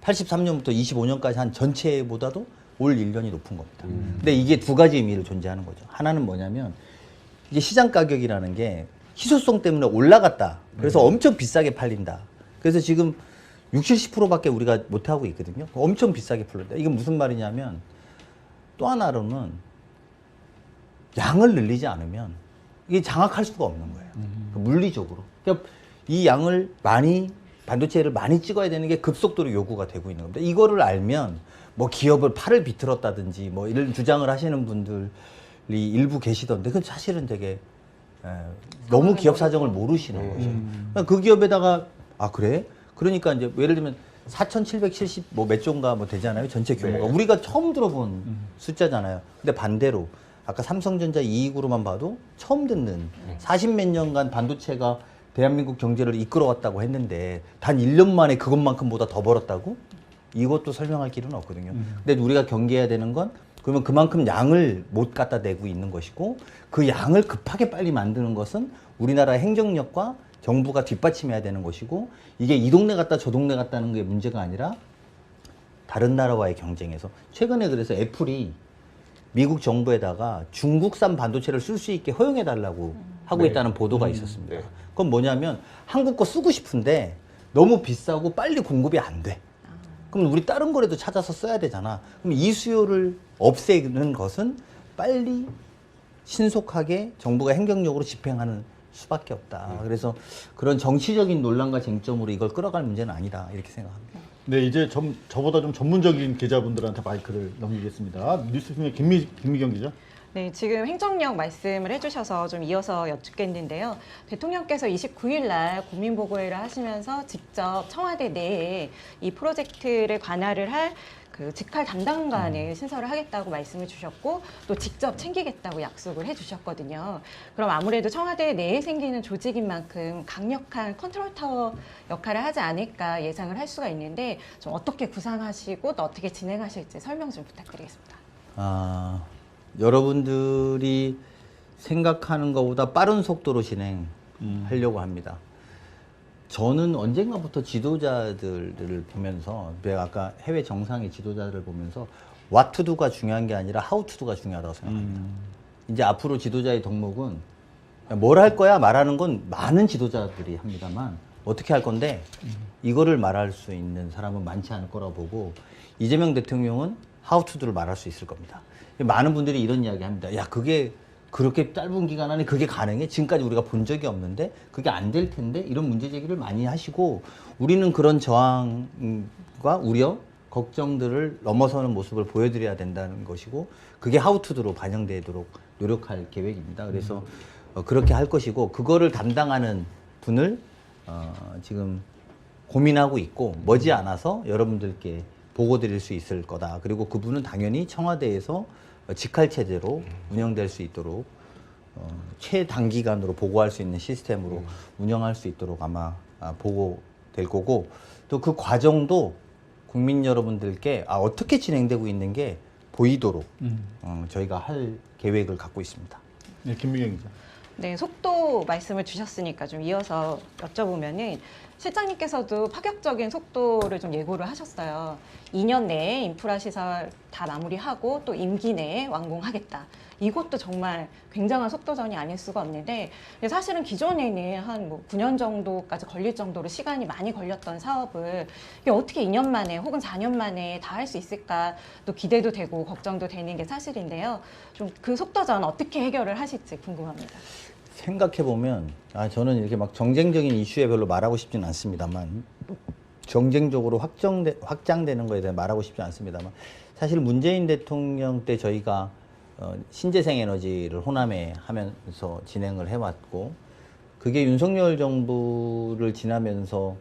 83년부터 25년까지 한 전체보다도 올 1년이 높은 겁니다. 근데 이게 두 가지 의미를 존재하는 거죠. 하나는 뭐냐면 이게 시장 가격이라는 게 희소성 때문에 올라갔다. 그래서 엄청 비싸게 팔린다. 그래서 지금 60, 70%밖에 우리가 못하고 있거든요. 엄청 비싸게 팔린다. 이게 무슨 말이냐면 또 하나로는 양을 늘리지 않으면 이게 장악할 수가 없는 거예요. 물리적으로. 그러니까 이 양을 많이, 반도체를 많이 찍어야 되는 게 급속도로 요구가 되고 있는 겁니다. 이거를 알면 뭐 기업을 팔을 비틀었다든지 뭐 이런 주장을 하시는 분들이 일부 계시던데 그건 사실은 되게 너무 기업 사정을 모르시는 거죠. 그러니까 그 기업에다가 아 그래? 그러니까 이제 예를 들면 4,770 뭐 몇 조인가 뭐 되잖아요. 전체 규모가. 네. 우리가 처음 들어본 숫자잖아요. 근데 반대로 아까 삼성전자 이익으로만 봐도 처음 듣는 40몇 년간 반도체가 대한민국 경제를 이끌어왔다고 했는데 단 1년 만에 그것만큼보다 더 벌었다고? 이것도 설명할 길은 없거든요. 근데 우리가 경계해야 되는 건 그러면 그만큼 양을 못 갖다 내고 있는 것이고 그 양을 급하게 빨리 만드는 것은 우리나라 행정력과 정부가 뒷받침해야 되는 것이고 이게 이 동네 갔다 저 동네 갔다는 게 문제가 아니라 다른 나라와의 경쟁에서 최근에 그래서 애플이 미국 정부에다가 중국산 반도체를 쓸 수 있게 허용해 달라고 하고 네. 있다는 보도가 있었습니다. 네. 그건 뭐냐면 한국 거 쓰고 싶은데 너무 비싸고 빨리 공급이 안 돼. 그럼 우리 다른 거라도 찾아서 써야 되잖아. 그럼 이 수요를 없애는 것은 빨리 신속하게 정부가 행정력으로 집행하는 수밖에 없다. 그래서 그런 정치적인 논란과 쟁점으로 이걸 끌어갈 문제는 아니다. 이렇게 생각합니다. 네, 이제 저보다 좀 전문적인 기자분들한테 마이크를 넘기겠습니다. 뉴스팀의 김미경 기자. 네, 지금 행정력 말씀을 해주셔서 좀 이어서 여쭙겠는데요. 대통령께서 29일 날 고민보고회를 하시면서 직접 청와대 내에 이 프로젝트를 관할을 할 그 직할 담당관을 신설을 하겠다고 말씀을 주셨고 또 직접 챙기겠다고 약속을 해주셨거든요. 그럼 아무래도 청와대 내에 생기는 조직인 만큼 강력한 컨트롤 타워 역할을 하지 않을까 예상을 할 수가 있는데 좀 어떻게 구상하시고 또 어떻게 진행하실지 설명 좀 부탁드리겠습니다. 여러분들이 생각하는 것보다 빠른 속도로 진행하려고 합니다. 저는 언젠가부터 지도자들을 보면서 내가 아까 해외 정상의 지도자들을 보면서 what to do가 중요한 게 아니라 how to do가 중요하다고 생각합니다. 이제 앞으로 지도자의 덕목은 뭘 할 거야 말하는 건 많은 지도자들이 합니다만 어떻게 할 건데 이거를 말할 수 있는 사람은 많지 않을 거라고 보고 이재명 대통령은 how to do를 말할 수 있을 겁니다. 많은 분들이 이런 이야기 합니다. 야, 그게 그렇게 짧은 기간 안에 그게 가능해? 지금까지 우리가 본 적이 없는데 그게 안 될 텐데 이런 문제 제기를 많이 하시고 우리는 그런 저항과 우려, 걱정들을 넘어서는 모습을 보여드려야 된다는 것이고 그게 how to do로 반영되도록 노력할 계획입니다. 그래서 그렇게 할 것이고 그거를 담당하는 분을 지금 고민하고 있고 머지않아서 여러분들께 보고 드릴 수 있을 거다. 그리고 그분은 당연히 청와대에서 직할 체제로 운영될 수 있도록 최단기간으로 보고할 수 있는 시스템으로 운영할 수 있도록 아마 보고될 거고 또 그 과정도 국민 여러분들께 어떻게 진행되고 있는 게 보이도록 저희가 할 계획을 갖고 있습니다. 네, 김미경 기자. 네, 속도 말씀을 주셨으니까 좀 이어서 여쭤보면은 실장님께서도 파격적인 속도를 좀 예고를 하셨어요. 2년 내에 인프라 시설 다 마무리하고 또 임기 내에 완공하겠다. 이것도 정말 굉장한 속도전이 아닐 수가 없는데 사실은 기존에는 한 뭐 9년 정도까지 걸릴 정도로 시간이 많이 걸렸던 사업을 이게 어떻게 2년 만에 혹은 4년 만에 다 할 수 있을까 또 기대도 되고 걱정도 되는 게 사실인데요. 좀 그 속도전 어떻게 해결을 하실지 궁금합니다. 생각해 보면 저는 이렇게 막 정쟁적인 이슈에 별로 말하고 싶지는 않습니다만 정쟁적으로 확장되는 거에 대해 말하고 싶지 않습니다만 사실 문재인 대통령 때 저희가 신재생 에너지를 호남에 하면서 진행을 해왔고 그게 윤석열 정부를 지나면서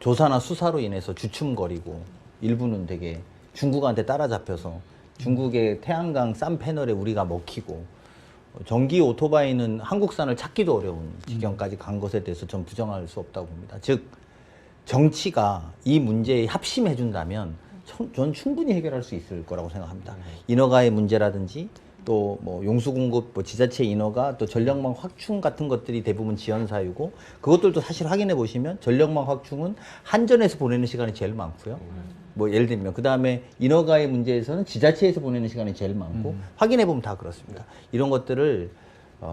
조사나 수사로 인해서 주춤거리고 일부는 되게 중국한테 따라잡혀서 중국의 태양광 싼 패널에 우리가 먹히고 전기 오토바이는 한국산을 찾기도 어려운 지경까지 간 것에 대해서 전 부정할 수 없다고 봅니다. 즉 정치가 이 문제에 합심해 준다면 전 충분히 해결할 수 있을 거라고 생각합니다. 인허가의 문제라든지 또 뭐 용수 공급, 뭐 지자체 인허가, 또 전력망 확충 같은 것들이 대부분 지연 사유고 그것들도 사실 확인해 보시면 전력망 확충은 한전에서 보내는 시간이 제일 많고요. 뭐 예를 들면 그 다음에 인허가의 문제에서는 지자체에서 보내는 시간이 제일 많고 확인해 보면 다 그렇습니다. 이런 것들을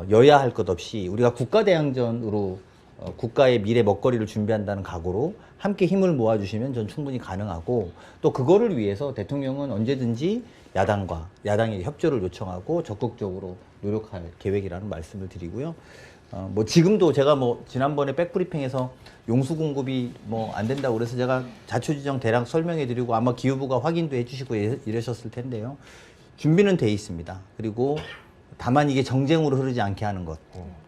여야 할 것 없이 우리가 국가대항전으로 국가의 미래 먹거리를 준비한다는 각오로 함께 힘을 모아주시면 전 충분히 가능하고 또 그거를 위해서 대통령은 언제든지 야당의 협조를 요청하고 적극적으로 노력할 계획이라는 말씀을 드리고요. 뭐 지금도 제가 뭐 지난번에 백브리핑에서 용수 공급이 뭐 안 된다고 그래서 제가 자초지정 대략 설명해 드리고 아마 기후부가 확인도 해 주시고 이러셨을 텐데요. 준비는 돼 있습니다. 그리고 다만 이게 정쟁으로 흐르지 않게 하는 것.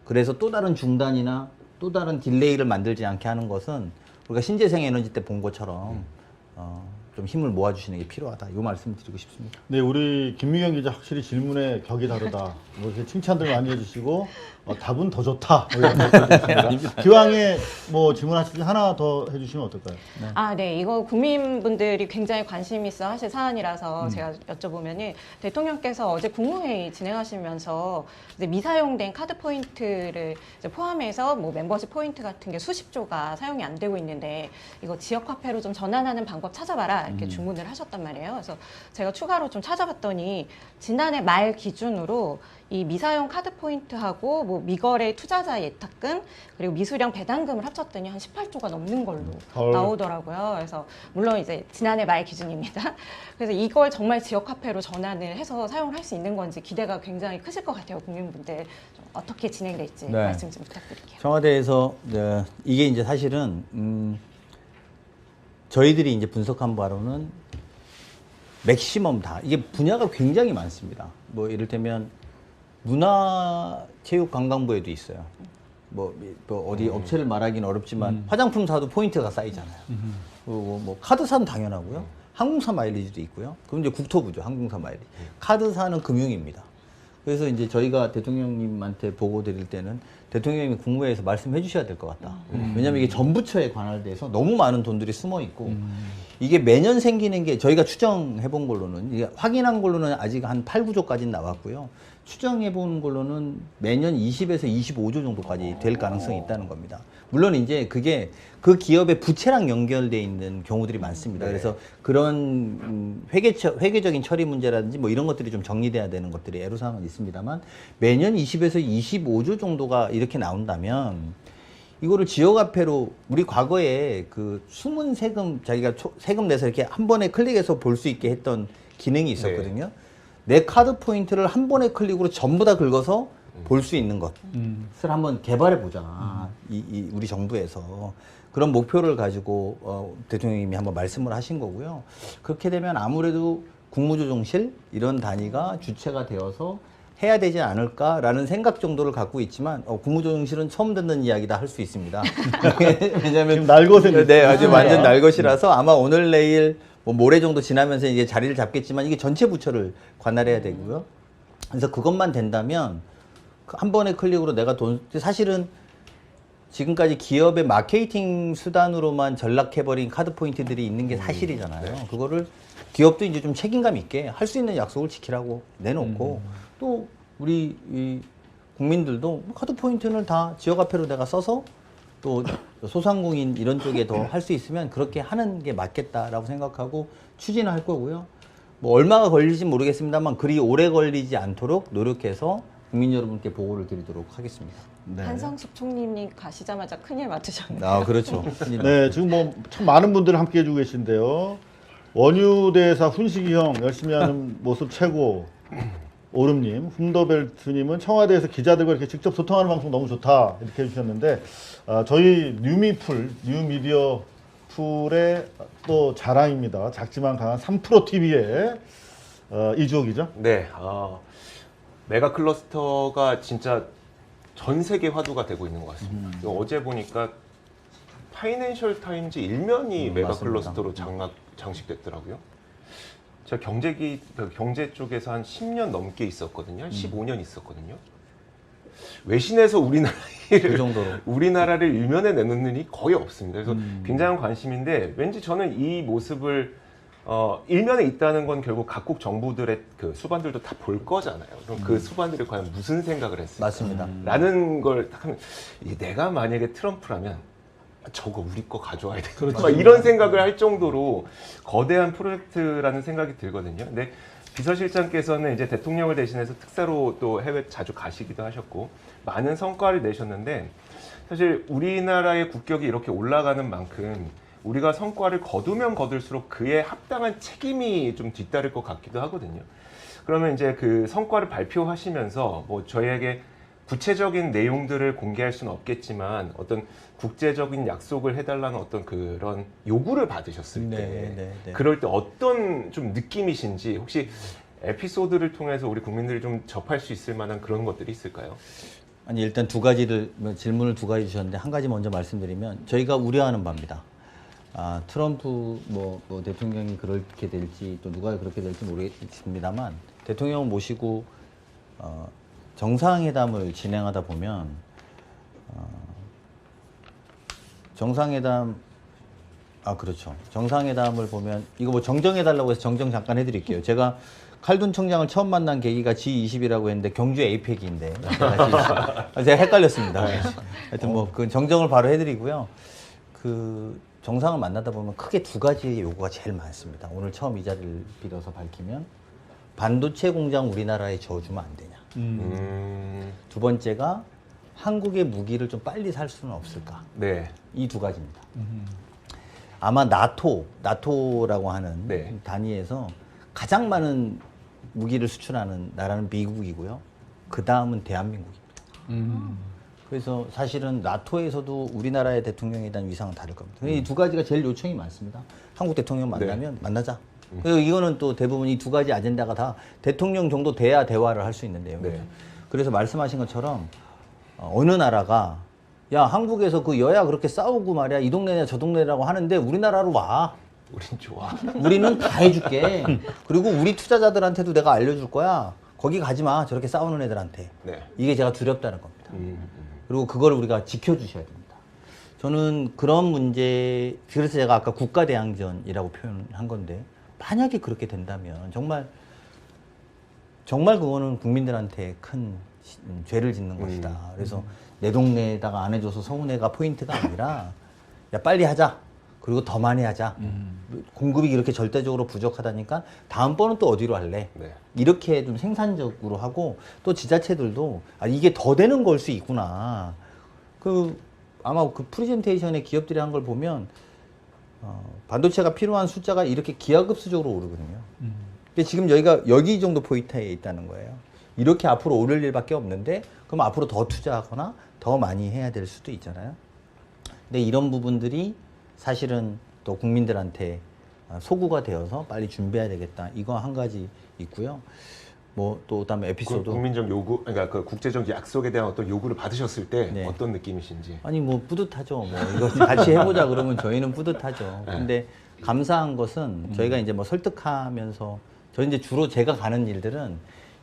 그래서 또 다른 중단이나 또 다른 딜레이를 만들지 않게 하는 것은 우리가 신재생 에너지 때 본 것처럼 좀 힘을 모아주시는 게 필요하다. 이 말씀 드리고 싶습니다. 네, 우리 김미경 기자 확실히 질문의 격이 다르다. 뭐 이렇게 칭찬들 많이 해주시고 답은 더 좋다. 뭐 이런 말씀이십니다. 기왕에 뭐 질문하실 때 하나 더 해주시면 어떨까요? 네. 아, 네. 이거 국민분들이 굉장히 관심 있어 하실 사안이라서 제가 여쭤보면은 대통령께서 어제 국무회의 진행하시면서 이제 미사용된 카드 포인트를 이제 포함해서 뭐 멤버십 포인트 같은 게 수십 조가 사용이 안 되고 있는데 이거 지역 화폐로 좀 전환하는 방법 찾아봐라 이렇게 주문을 하셨단 말이에요. 그래서 제가 추가로 좀 찾아봤더니 지난해 말 기준으로 이 미사용 카드 포인트하고 뭐 미거래 투자자 예탁금 그리고 미수령 배당금을 합쳤더니 한 18조가 넘는 걸로 나오더라고요. 그래서 물론 이제 지난해 말 기준입니다. 그래서 이걸 정말 지역화폐로 전환을 해서 사용을 할 수 있는 건지 기대가 굉장히 크실 것 같아요. 국민분들 좀 어떻게 진행될지 말씀 좀 부탁드릴게요. 청와대에서 이게 이제 사실은 저희들이 이제 분석한 바로는 맥시멈 다 이게 분야가 굉장히 많습니다. 뭐 이를테면 문화체육관광부에도 있어요. 뭐 어디 업체를 말하기는 어렵지만 화장품사도 포인트가 쌓이잖아요. 그리고 뭐 카드사는 당연하고요. 항공사 마일리지도 있고요. 그럼 이제 국토부죠. 항공사 마일리지. 카드사는 금융입니다. 그래서 이제 저희가 대통령님한테 보고 드릴 때는 대통령님이 국무회의에서 말씀해 주셔야 될 것 같다. 왜냐하면 이게 전 부처에 관할돼서 너무 많은 돈들이 숨어 있고 이게 매년 생기는 게 저희가 추정해 본 걸로는 이게 확인한 걸로는 아직 한 8, 9조까지는 나왔고요. 추정해 본 걸로는 매년 20에서 25조 정도까지 될 가능성이 있다는 겁니다. 물론 이제 그게 그 기업의 부채랑 연결돼 있는 경우들이 많습니다. 그래서 그런 회계적인 처리 문제라든지 뭐 이런 것들이 좀 정리돼야 되는 것들이 애로사항은 있습니다만 매년 20에서 25조 정도가 이렇게 나온다면 이거를 지역화폐로 우리 과거에 그 숨은 세금 자기가 세금 내서 이렇게 한 번에 클릭해서 볼 수 있게 했던 기능이 있었거든요. 내 카드 포인트를 한 번의 클릭으로 전부 다 긁어서 볼 수 있는 것을 한번 개발해 보자. 우리 정부에서 그런 목표를 가지고 대통령님이 한번 말씀을 하신 거고요. 그렇게 되면 아무래도 국무조정실 이런 단위가 주체가 되어서 해야 되지 않을까라는 생각 정도를 갖고 있지만 국무조정실은 처음 듣는 이야기다 할 수 있습니다. 왜냐하면 날것에 네, 아주 완전 날것이라서 아마 오늘 내일 뭐 모레 정도 지나면서 이게 자리를 잡겠지만 이게 전체 부처를 관할해야 되고요. 그래서 그것만 된다면 한 번의 클릭으로 내가 사실은 지금까지 기업의 마케팅 수단으로만 전락해버린 카드 포인트들이 있는 게 사실이잖아요. 그거를 기업도 이제 좀 책임감 있게 할 수 있는 약속을 지키라고 내놓고 또 우리 국민들도 카드 포인트는 다 지역화폐로 내가 써서 또 소상공인 이런 쪽에 더 할 수 있으면 그렇게 하는 게 맞겠다라고 생각하고 추진할 거고요. 뭐 얼마가 걸릴지 모르겠습니다만 그리 오래 걸리지 않도록 노력해서 국민 여러분께 보고를 드리도록 하겠습니다. 한성숙 총리님 가시자마자 큰일 맡으셨네요. 아, 그렇죠. 네, 지금 뭐 참 많은 분들 함께 해주고 계신데요. 원유대사 훈식이 형 열심히 하는 모습 최고. 오름님, 훔더벨트님은 청와대에서 기자들과 이렇게 직접 소통하는 방송 너무 좋다 이렇게 해주셨는데 저희 뉴미디어 풀의 또 자랑입니다. 작지만 강한 3프로 TV의 이주옥이죠. 네, 메가 클러스터가 진짜 전 세계 화두가 되고 있는 것 같습니다. 어제 보니까 파이낸셜 타임즈 일면이 메가 맞습니다. 클러스터로 장식됐더라고요. 제가 경제 쪽에서 한 10년 넘게 있었거든요. 한 15년 있었거든요. 외신에서 그 정도로. 우리나라를 일면에 내놓는 일이 거의 없습니다. 그래서 굉장한 관심인데 왠지 저는 이 모습을 일면에 있다는 건 결국 각국 정부들의 그 수반들도 다 볼 거잖아요. 그럼 그 수반들이 과연 무슨 생각을 했을까? 맞습니다. 라는 걸 딱 하면 내가 만약에 트럼프라면 저거 우리 거 가져와야 돼. 막 이런 생각을 할 정도로 거대한 프로젝트라는 생각이 들거든요. 근데 비서실장께서는 이제 대통령을 대신해서 특사로 또 해외 자주 가시기도 하셨고 많은 성과를 내셨는데 사실 우리나라의 국격이 이렇게 올라가는 만큼 우리가 성과를 거두면 거둘수록 그에 합당한 책임이 좀 뒤따를 것 같기도 하거든요. 그러면 이제 그 성과를 발표하시면서 뭐 저희에게 구체적인 내용들을 공개할 수는 없겠지만 어떤 국제적인 약속을 해달라는 어떤 그런 요구를 받으셨을 때 그럴 때 어떤 좀 느낌이신지 혹시 에피소드를 통해서 우리 국민들이 좀 접할 수 있을 만한 그런 것들이 있을까요? 아니 일단 질문을 두 가지 주셨는데 한 가지 먼저 말씀드리면 저희가 우려하는 바입니다. 트럼프 뭐 대통령이 그렇게 될지 또 누가 그렇게 될지 모르겠습니다만 대통령을 모시고 정상회담을 진행하다 보면 정상회담을 보면 이거 뭐 정정해달라고 해서 정정 잠깐 해드릴게요. 제가 칼둔 청장을 처음 만난 계기가 G20이라고 했는데 경주 에이펙인데 제가 헷갈렸습니다. 하여튼 뭐 그 정정을 바로 해드리고요. 그 정상을 만나다 보면 크게 두 가지의 요구가 제일 많습니다. 오늘 처음 이 자리를 빌어서 밝히면 반도체 공장 우리나라에 지어주면 안 되냐. 두 번째가 한국의 무기를 좀 빨리 살 수는 없을까. 네. 이 두 가지입니다. 아마 나토라고 하는 단위에서 가장 많은 무기를 수출하는 나라는 미국이고요. 그 다음은 대한민국입니다. 그래서 사실은 나토에서도 우리나라의 대통령에 대한 위상은 다를 겁니다. 이 두 가지가 제일 요청이 많습니다. 한국 대통령 만나면 만나자. 그리고 이거는 또 대부분 이 두 가지 아젠다가 다 대통령 정도 돼야 대화를 할 수 있는 내용이죠. 그래서 말씀하신 것처럼 어느 나라가 야 한국에서 그 여야 그렇게 싸우고 말이야 이 동네냐 저 동네라고 하는데 우리나라로 와. 우린 좋아. 우리는 다 해줄게. 그리고 우리 투자자들한테도 내가 알려줄 거야. 거기 가지 마. 저렇게 싸우는 애들한테. 이게 제가 두렵다는 겁니다. 그리고 그걸 우리가 지켜주셔야 됩니다. 저는 그런 문제, 그래서 제가 아까 국가대항전이라고 표현한 건데 만약에 그렇게 된다면 정말 그거는 국민들한테 큰 죄를 짓는 것이다. 그래서 내 동네에다가 안 해줘서 서운해가 포인트가 아니라 야 빨리 하자. 그리고 더 많이 하자. 공급이 이렇게 절대적으로 부족하다니까 다음번은 또 어디로 할래? 이렇게 좀 생산적으로 하고 또 지자체들도 이게 더 되는 걸 수 있구나. 아마 그 프레젠테이션에 기업들이 한 걸 보면 반도체가 필요한 숫자가 이렇게 기하급수적으로 오르거든요. 근데 지금 여기 정도 포인트에 있다는 거예요. 이렇게 앞으로 오를 일밖에 없는데 그럼 앞으로 더 투자하거나 더 많이 해야 될 수도 있잖아요. 근데 이런 부분들이 사실은 또 국민들한테 소구가 되어서 빨리 준비해야 되겠다. 이거 한 가지 있고요. 뭐 또 그다음에 에피소드. 국민적 요구, 그러니까 그 국제적 약속에 대한 어떤 요구를 받으셨을 때 어떤 느낌이신지. 아니 뭐 뿌듯하죠. 뭐 이거 같이 해보자 그러면 저희는 뿌듯하죠. 근데 감사한 것은 저희가 이제 뭐 설득하면서 이제 주로 제가 가는 일들은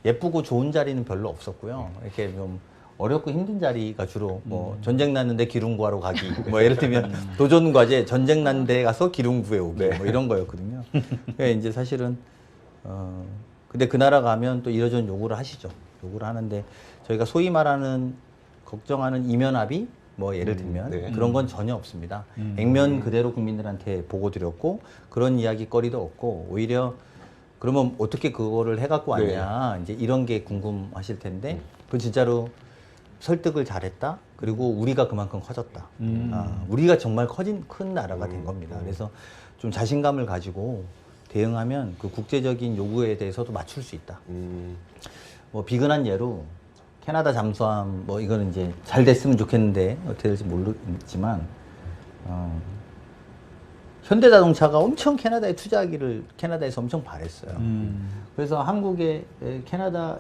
예쁘고 좋은 자리는 별로 없었고요. 이렇게 좀 어렵고 힘든 자리가 주로 뭐 전쟁 났는데 기름 구하러 가기 뭐 예를 들면 도전 과제 전쟁 난 데 가서 기름 구해 오기 뭐 이런 거였거든요. 그러니까 이제 사실은 근데 그 나라 가면 또 이러저런 요구를 하시죠. 요구를 하는데 저희가 소위 말하는 걱정하는 이면 합의 뭐 예를 들면 네. 그런 건 전혀 없습니다. 액면 그대로 국민들한테 보고 드렸고 그런 이야기거리도 없고 오히려 그러면 어떻게 그거를 해갖고 왔냐 이제 이런 게 궁금하실 텐데 그건 진짜로 설득을 잘했다. 그리고 우리가 그만큼 커졌다. 우리가 정말 큰 나라가 된 겁니다. 그래서 좀 자신감을 가지고 대응하면 그 국제적인 요구에 대해서도 맞출 수 있다. 뭐 비근한 예로 캐나다 잠수함 뭐 이거는 이제 잘 됐으면 좋겠는데 어떻게 될지 모르지만 현대자동차가 엄청 캐나다에 투자하기를 캐나다에서 엄청 바랬어요. 그래서 한국의 캐나다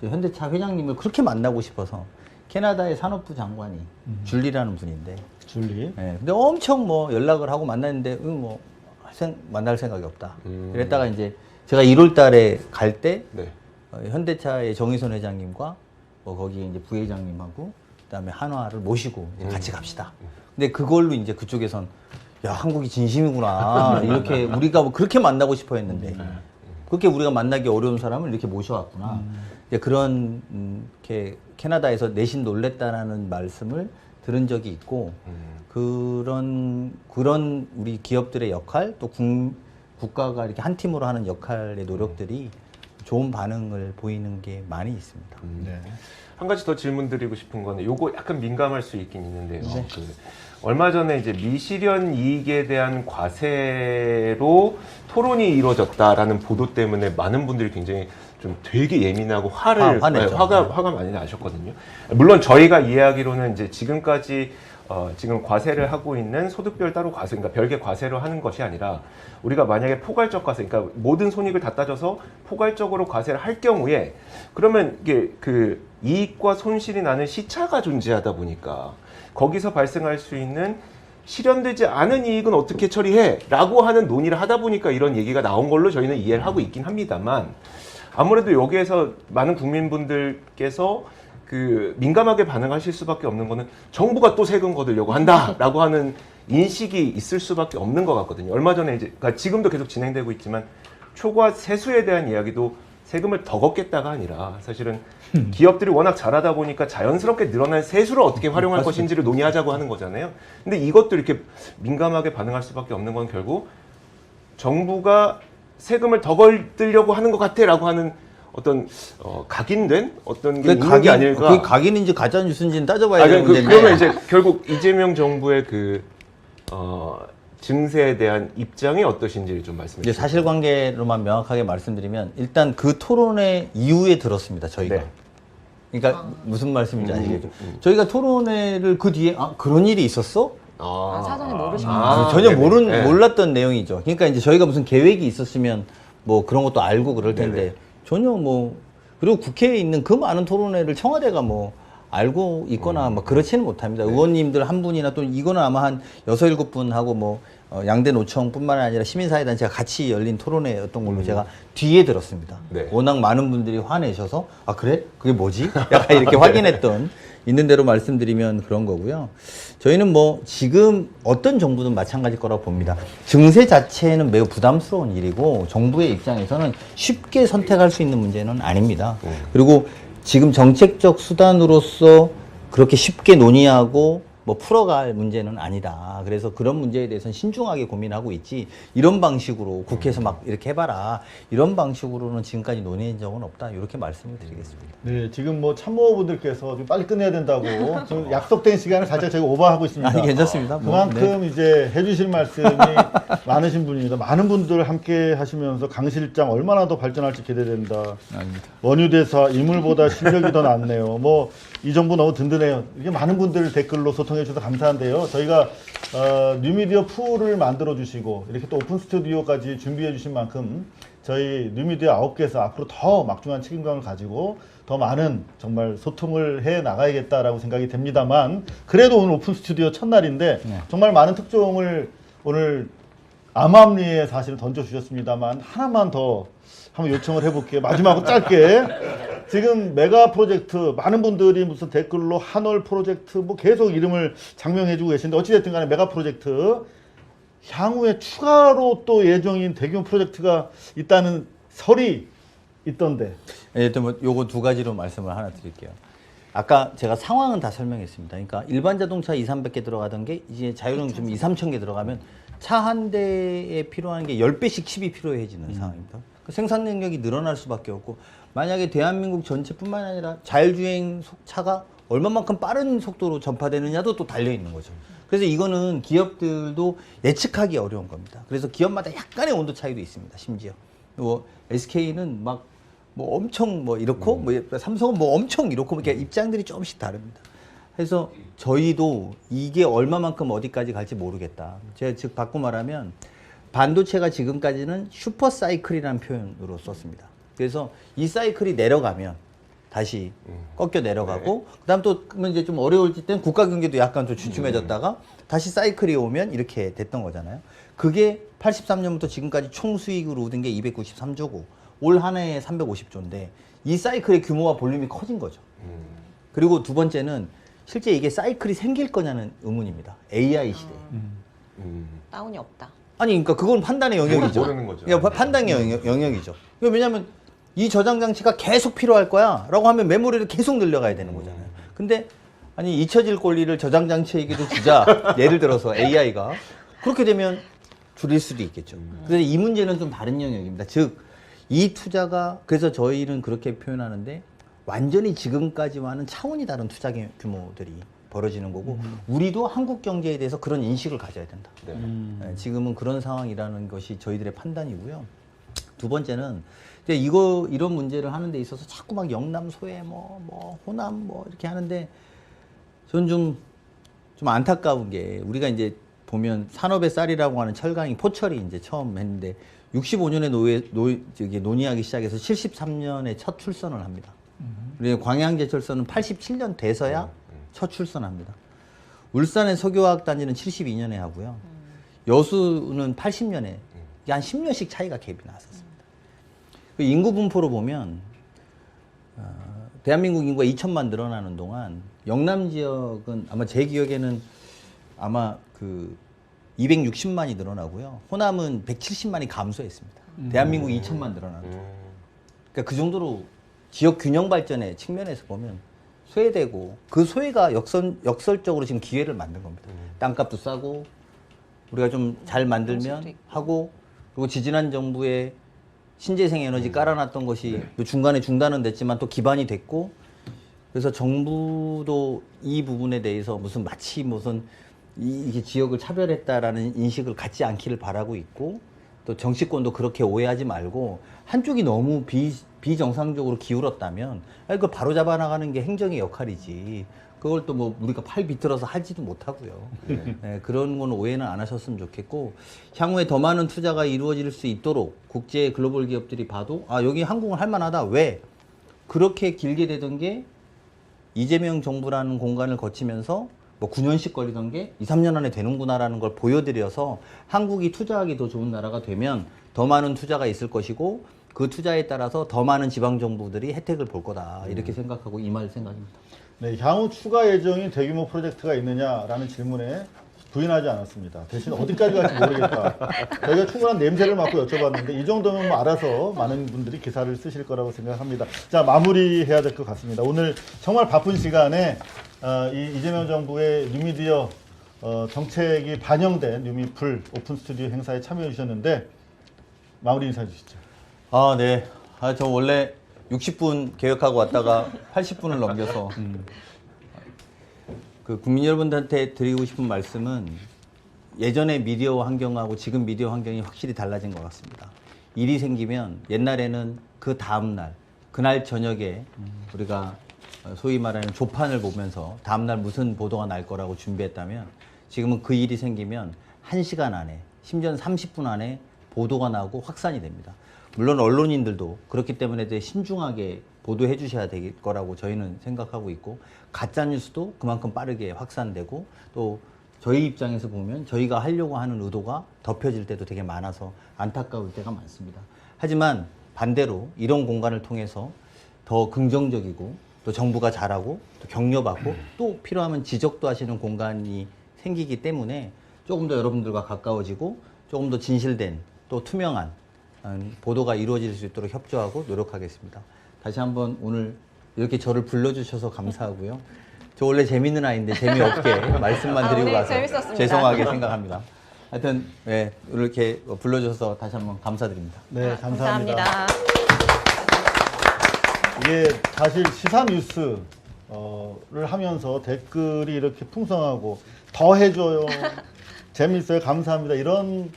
현대차 회장님을 그렇게 만나고 싶어서 캐나다의 산업부 장관이 줄리라는 분인데 줄리. 네, 근데 엄청 뭐 연락을 하고 만났는데 뭐 만날 생각이 없다. 그랬다가 이제 제가 1월 달에 갈 때 네. 현대차의 정의선 회장님과 뭐 거기 이제 부회장님하고 그다음에 한화를 모시고 이제 같이 갑시다. 근데 그걸로 이제 그쪽에선 야 한국이 진심이구나 이렇게 우리가 뭐 그렇게 만나고 싶어 했는데 그렇게 우리가 만나기 어려운 사람을 이렇게 모셔왔구나. 이제 그런 이렇게 캐나다에서 내심 놀랬다라는 말씀을 들은 적이 있고 그런 우리 기업들의 역할 또 국가가 이렇게 한 팀으로 하는 역할의 노력들이 좋은 반응을 보이는 게 많이 있습니다. 네. 한 가지 더 질문 드리고 싶은 거는 요거 약간 민감할 수 있긴 있는데요. 그 얼마 전에 이제 미실현 이익에 대한 과세로 토론이 이루어졌다라는 보도 때문에 많은 분들이 굉장히 좀 되게 예민하고 화냈죠. 화가 많이 나셨거든요. 물론 저희가 이해하기로는 이제 지금까지 지금 과세를 하고 있는 소득별 따로 과세, 그러니까 별개 과세로 하는 것이 아니라 우리가 만약에 포괄적 과세, 그러니까 모든 손익을 다 따져서 포괄적으로 과세를 할 경우에 그러면 이게 그 이익과 손실이 나는 시차가 존재하다 보니까 거기서 발생할 수 있는 실현되지 않은 이익은 어떻게 처리해? 라고 하는 논의를 하다 보니까 이런 얘기가 나온 걸로 저희는 이해를 하고 있긴 합니다만 아무래도 여기에서 많은 국민분들께서 그 민감하게 반응하실 수밖에 없는 거는 정부가 또 세금 거두려고 한다라고 하는 인식이 있을 수밖에 없는 것 같거든요. 얼마 전에 이제 그러니까 지금도 계속 진행되고 있지만 초과 세수에 대한 이야기도 세금을 더 걷겠다가 아니라 사실은 기업들이 워낙 잘하다 보니까 자연스럽게 늘어난 세수를 어떻게 활용할 것인지를 논의하자고 하는 거잖아요. 근데 이것도 이렇게 민감하게 반응할 수밖에 없는 건 결국 정부가 세금을 더 걸으려고 하는 것 같아라고 하는 어떤 각인된 어떤 게 있는 게 아닐까. 그 각인인지 가짜 뉴스인지는 따져봐야 되는 문제인데. 그러면 이제 결국 이재명 정부의 그 증세에 대한 입장이 어떠신지 좀 말씀해 주세요. 사실관계로만 명확하게 말씀드리면 일단 그 토론회 이후에 들었습니다. 저희가. 네. 그러니까 무슨 말씀인지 아시겠죠? 저희가 토론회를 그 뒤에 그런 일이 있었어? 사전에 모르셨나요? 전혀 네네. 몰랐던 내용이죠. 그러니까 이제 저희가 무슨 계획이 있었으면 뭐 그런 것도 알고 그럴 텐데 네네. 전혀 뭐 그리고 국회에 있는 그 많은 토론회를 청와대가 뭐 알고 있거나 막 그렇지는 못합니다. 의원님들 한 분이나 또 이거는 아마 한 6, 7분하고 뭐 양대 노총뿐만 아니라 시민사회단체가 같이 열린 토론회였던 걸로 제가 뒤에 들었습니다. 네. 워낙 많은 분들이 화내셔서 그래? 그게 뭐지? 약간 이렇게 확인했던 있는 대로 말씀드리면 그런 거고요. 저희는 뭐 지금 어떤 정부든 마찬가지일 거라고 봅니다. 증세 자체는 매우 부담스러운 일이고 정부의 입장에서는 쉽게 선택할 수 있는 문제는 아닙니다. 그리고 지금 정책적 수단으로서 그렇게 쉽게 논의하고 뭐 풀어갈 문제는 아니다. 그래서 그런 문제에 대해서는 신중하게 고민하고 있지 이런 방식으로 국회에서 막 이렇게 해봐라 이런 방식으로는 지금까지 논의한 적은 없다. 이렇게 말씀을 드리겠습니다. 네, 지금 뭐 참모분들께서 좀 빨리 끝내야 된다고 좀 약속된 시간을 살짝 저희가 오버하고 있습니다. 아니 괜찮습니다. 그만큼 이제 해주실 말씀이 많으신 분입니다. 많은 분들 함께 하시면서 강 실장 얼마나 더 발전할지 기대된다. 아닙니다. 원유대사 인물보다 실력이 더 낫네요. 뭐 이 정부 너무 든든해요. 이게 많은 분들 댓글로 소통해 주셔서 감사한데요. 저희가 뉴미디어 풀을 만들어 주시고 이렇게 또 오픈 스튜디오까지 준비해 주신 만큼 저희 뉴미디어 9개에서 앞으로 더 막중한 책임감을 가지고 더 많은 정말 소통을 해 나가야겠다라고 생각이 됩니다만 그래도 오늘 오픈 스튜디오 첫날인데 정말 많은 특종을 오늘 암암리에 사실은 던져주셨습니다만 하나만 더 한번 요청을 해볼게요. 마지막으로 짧게. 지금 메가 프로젝트 많은 분들이 무슨 댓글로 한올 프로젝트 뭐 계속 이름을 장명해주고 계신데 어찌됐든 간에 메가 프로젝트 향후에 추가로 또 예정인 대규모 프로젝트가 있다는 설이 있던데. 일단 뭐 요거 두 가지로 말씀을 하나 드릴게요. 아까 제가 상황은 다 설명했습니다. 그러니까 일반 자동차 2, 300개 들어가던 게 이제 자율주행 좀 2, 3천 개 들어가면 차 한 대에 필요한 게 10배씩 칩이 필요해지는 상황입니다. 그 생산 능력이 늘어날 수밖에 없고 만약에 대한민국 전체뿐만 아니라 자율주행 차가 얼마만큼 빠른 속도로 전파되느냐도 또 달려 있는 거죠. 그래서 이거는 기업들도 예측하기 어려운 겁니다. 그래서 기업마다 약간의 온도 차이도 있습니다. 심지어 뭐 SK는 막 뭐 엄청 뭐 이렇고 뭐 삼성은 뭐 엄청 이렇고 이렇게 입장들이 조금씩 다릅니다. 그래서 저희도 이게 얼마만큼 어디까지 갈지 모르겠다. 제가 즉 바꿔 말하면 반도체가 지금까지는 슈퍼 사이클이라는 표현으로 썼습니다. 그래서 이 사이클이 내려가면 다시 꺾여 내려가고 그다음 또 그러면 이제 좀 어려울 때는 국가 경제도 약간 좀 주춤해졌다가 다시 사이클이 오면 이렇게 됐던 거잖아요. 그게 83년부터 지금까지 총 수익으로 얻은 게 293조고 올 한 해에 350조인데 이 사이클의 규모와 볼륨이 커진 거죠. 그리고 두 번째는 실제 이게 사이클이 생길 거냐는 의문입니다. AI 시대에. 다운이 없다. 아니 그러니까 그건 판단의 영역이죠. 모르는 거죠. 그러니까 판단의 영역이죠. 왜냐하면 이 저장 장치가 계속 필요할 거야 라고 하면 메모리를 계속 늘려가야 되는 거잖아요. 근데 아니 잊혀질 권리를 저장 장치에게도 주자. 예를 들어서 AI가 그렇게 되면 줄일 수도 있겠죠. 그래서 이 문제는 좀 다른 영역입니다. 즉 이 투자가 그래서 저희는 그렇게 표현하는데 완전히 지금까지와는 차원이 다른 투자 규모들이 벌어지는 거고 우리도 한국 경제에 대해서 그런 인식을 가져야 된다. 네, 지금은 그런 상황이라는 것이 저희들의 판단이고요. 두 번째는 이제 이런 문제를 하는 데 있어서 자꾸 막 영남 소외 뭐 호남 뭐 이렇게 하는데 저는 좀 안타까운 게 우리가 이제 보면 산업의 쌀이라고 하는 철강이 포철이 이제 처음 했는데 65년에 논의하기 시작해서 73년에 첫 출선을 합니다. 그리고 광양제철소는 87년 돼서야 첫 출선합니다. 울산의 석유화학단지는 72년에 하고요. 여수는 80년에 한 10년씩 차이가 갭이 났었습니다. 그 인구 분포로 보면 대한민국 인구가 2천만 늘어나는 동안 영남 지역은 아마 제 기억에는 아마 그 260만이 늘어나고요. 호남은 170만이 감소했습니다. 대한민국 2천만 늘어나는 동안. 그러니까 그 정도로 지역 균형 발전의 측면에서 보면 소외되고 그 소외가 역설적으로 지금 기회를 만든 겁니다. 땅값도 싸고 우리가 좀 잘 만들면 하고 그리고 지지난 정부의 신재생 에너지 깔아놨던 것이 중간에 중단은 됐지만 또 기반이 됐고 그래서 정부도 이 부분에 대해서 마치 이게 지역을 차별했다라는 인식을 갖지 않기를 바라고 있고 또 정치권도 그렇게 오해하지 말고 한쪽이 너무 비정상적으로 기울었다면 그걸 바로 잡아 나가는 게 행정의 역할이지 그걸 또 뭐 우리가 팔 비틀어서 할지도 못하고요. 네, 그런 건 오해는 안 하셨으면 좋겠고 향후에 더 많은 투자가 이루어질 수 있도록 국제 글로벌 기업들이 봐도 아 여기 한국은 할만하다. 왜? 그렇게 길게 되던 게 이재명 정부라는 공간을 거치면서 뭐 9년씩 걸리던 게 2, 3년 안에 되는구나라는 걸 보여드려서 한국이 투자하기 더 좋은 나라가 되면 더 많은 투자가 있을 것이고 그 투자에 따라서 더 많은 지방정부들이 혜택을 볼 거다. 이렇게 생각하고 임할 생각입니다. 네, 향후 추가 예정인 대규모 프로젝트가 있느냐라는 질문에 부인하지 않았습니다. 대신 어디까지 갈지 모르겠다. 저희가 충분한 냄새를 맡고 여쭤봤는데 이 정도면 뭐 알아서 많은 분들이 기사를 쓰실 거라고 생각합니다. 자, 마무리해야 될 것 같습니다. 오늘 정말 바쁜 시간에 이 이재명 정부의 뉴미디어 정책이 반영된 뉴미풀 오픈 스튜디오 행사에 참여해 주셨는데 마무리 인사해 주시죠. 아, 네. 저 원래 60분 계획하고 왔다가 80분을 넘겨서 그 국민 여러분들한테 드리고 싶은 말씀은 예전의 미디어 환경하고 지금 미디어 환경이 확실히 달라진 것 같습니다. 일이 생기면 옛날에는 그 다음날 그날 저녁에 우리가 소위 말하는 조판을 보면서 다음날 무슨 보도가 날 거라고 준비했다면 지금은 그 일이 생기면 1시간 안에 심지어는 30분 안에 보도가 나오고 확산이 됩니다. 물론 언론인들도 그렇기 때문에 되게 신중하게 보도해 주셔야 될 거라고 저희는 생각하고 있고 가짜뉴스도 그만큼 빠르게 확산되고 또 저희 입장에서 보면 저희가 하려고 하는 의도가 덮여질 때도 되게 많아서 안타까울 때가 많습니다. 하지만 반대로 이런 공간을 통해서 더 긍정적이고 또 정부가 잘하고 또 격려받고 또 필요하면 지적도 하시는 공간이 생기기 때문에 조금 더 여러분들과 가까워지고 조금 더 진실된 또 투명한 보도가 이루어질 수 있도록 협조하고 노력하겠습니다. 다시 한번 오늘 이렇게 저를 불러주셔서 감사하고요. 저 원래 재밌는 아이인데 재미없게 말씀만 드리고 오늘 가서 재밌었습니다. 죄송하게 생각합니다. 하여튼 네, 이렇게 불러주셔서 다시 한번 감사드립니다. 네, 감사합니다. 감사합니다. 이게 사실 시사 뉴스를 하면서 댓글이 이렇게 풍성하고 더 해줘요, 재밌어요, 감사합니다, 이런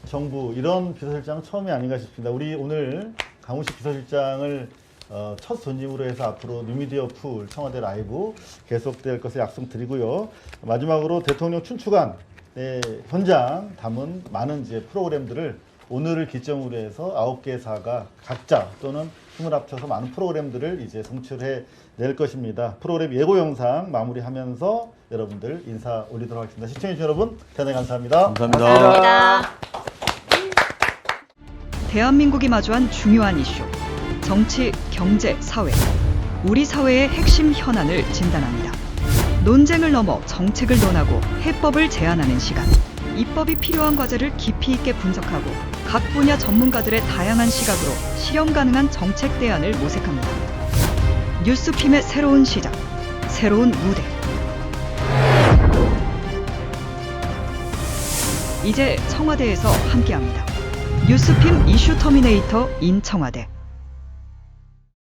정부, 이런 비서실장 처음이 아닌가 싶습니다. 우리 오늘 강훈식 비서실장을 첫 손님으로 해서 앞으로 뉴미디어 풀 청와대 라이브 계속될 것을 약속드리고요. 마지막으로 대통령 춘추관 현장 담은 많은 이제 프로그램들을 오늘을 기점으로 해서 9개사가 각자 또는 힘을 합쳐서 많은 프로그램들을 이제 성취해 낼 것입니다. 프로그램 예고 영상 마무리하면서 여러분들 인사 올리도록 하겠습니다. 시청해주신 여러분 대단히 감사합니다. 감사합니다. 대한민국이 마주한 중요한 이슈, 정치, 경제, 사회, 우리 사회의 핵심 현안을 진단합니다. 논쟁을 넘어 정책을 논하고 해법을 제안하는 시간. 입법이 필요한 과제를 깊이 있게 분석하고 각 분야 전문가들의 다양한 시각으로 실현 가능한 정책 대안을 모색합니다. 뉴스핌의 새로운 시작, 새로운 무대. 이제 청와대에서 함께합니다. 뉴스핌 이슈 터미네이터 인 청와대.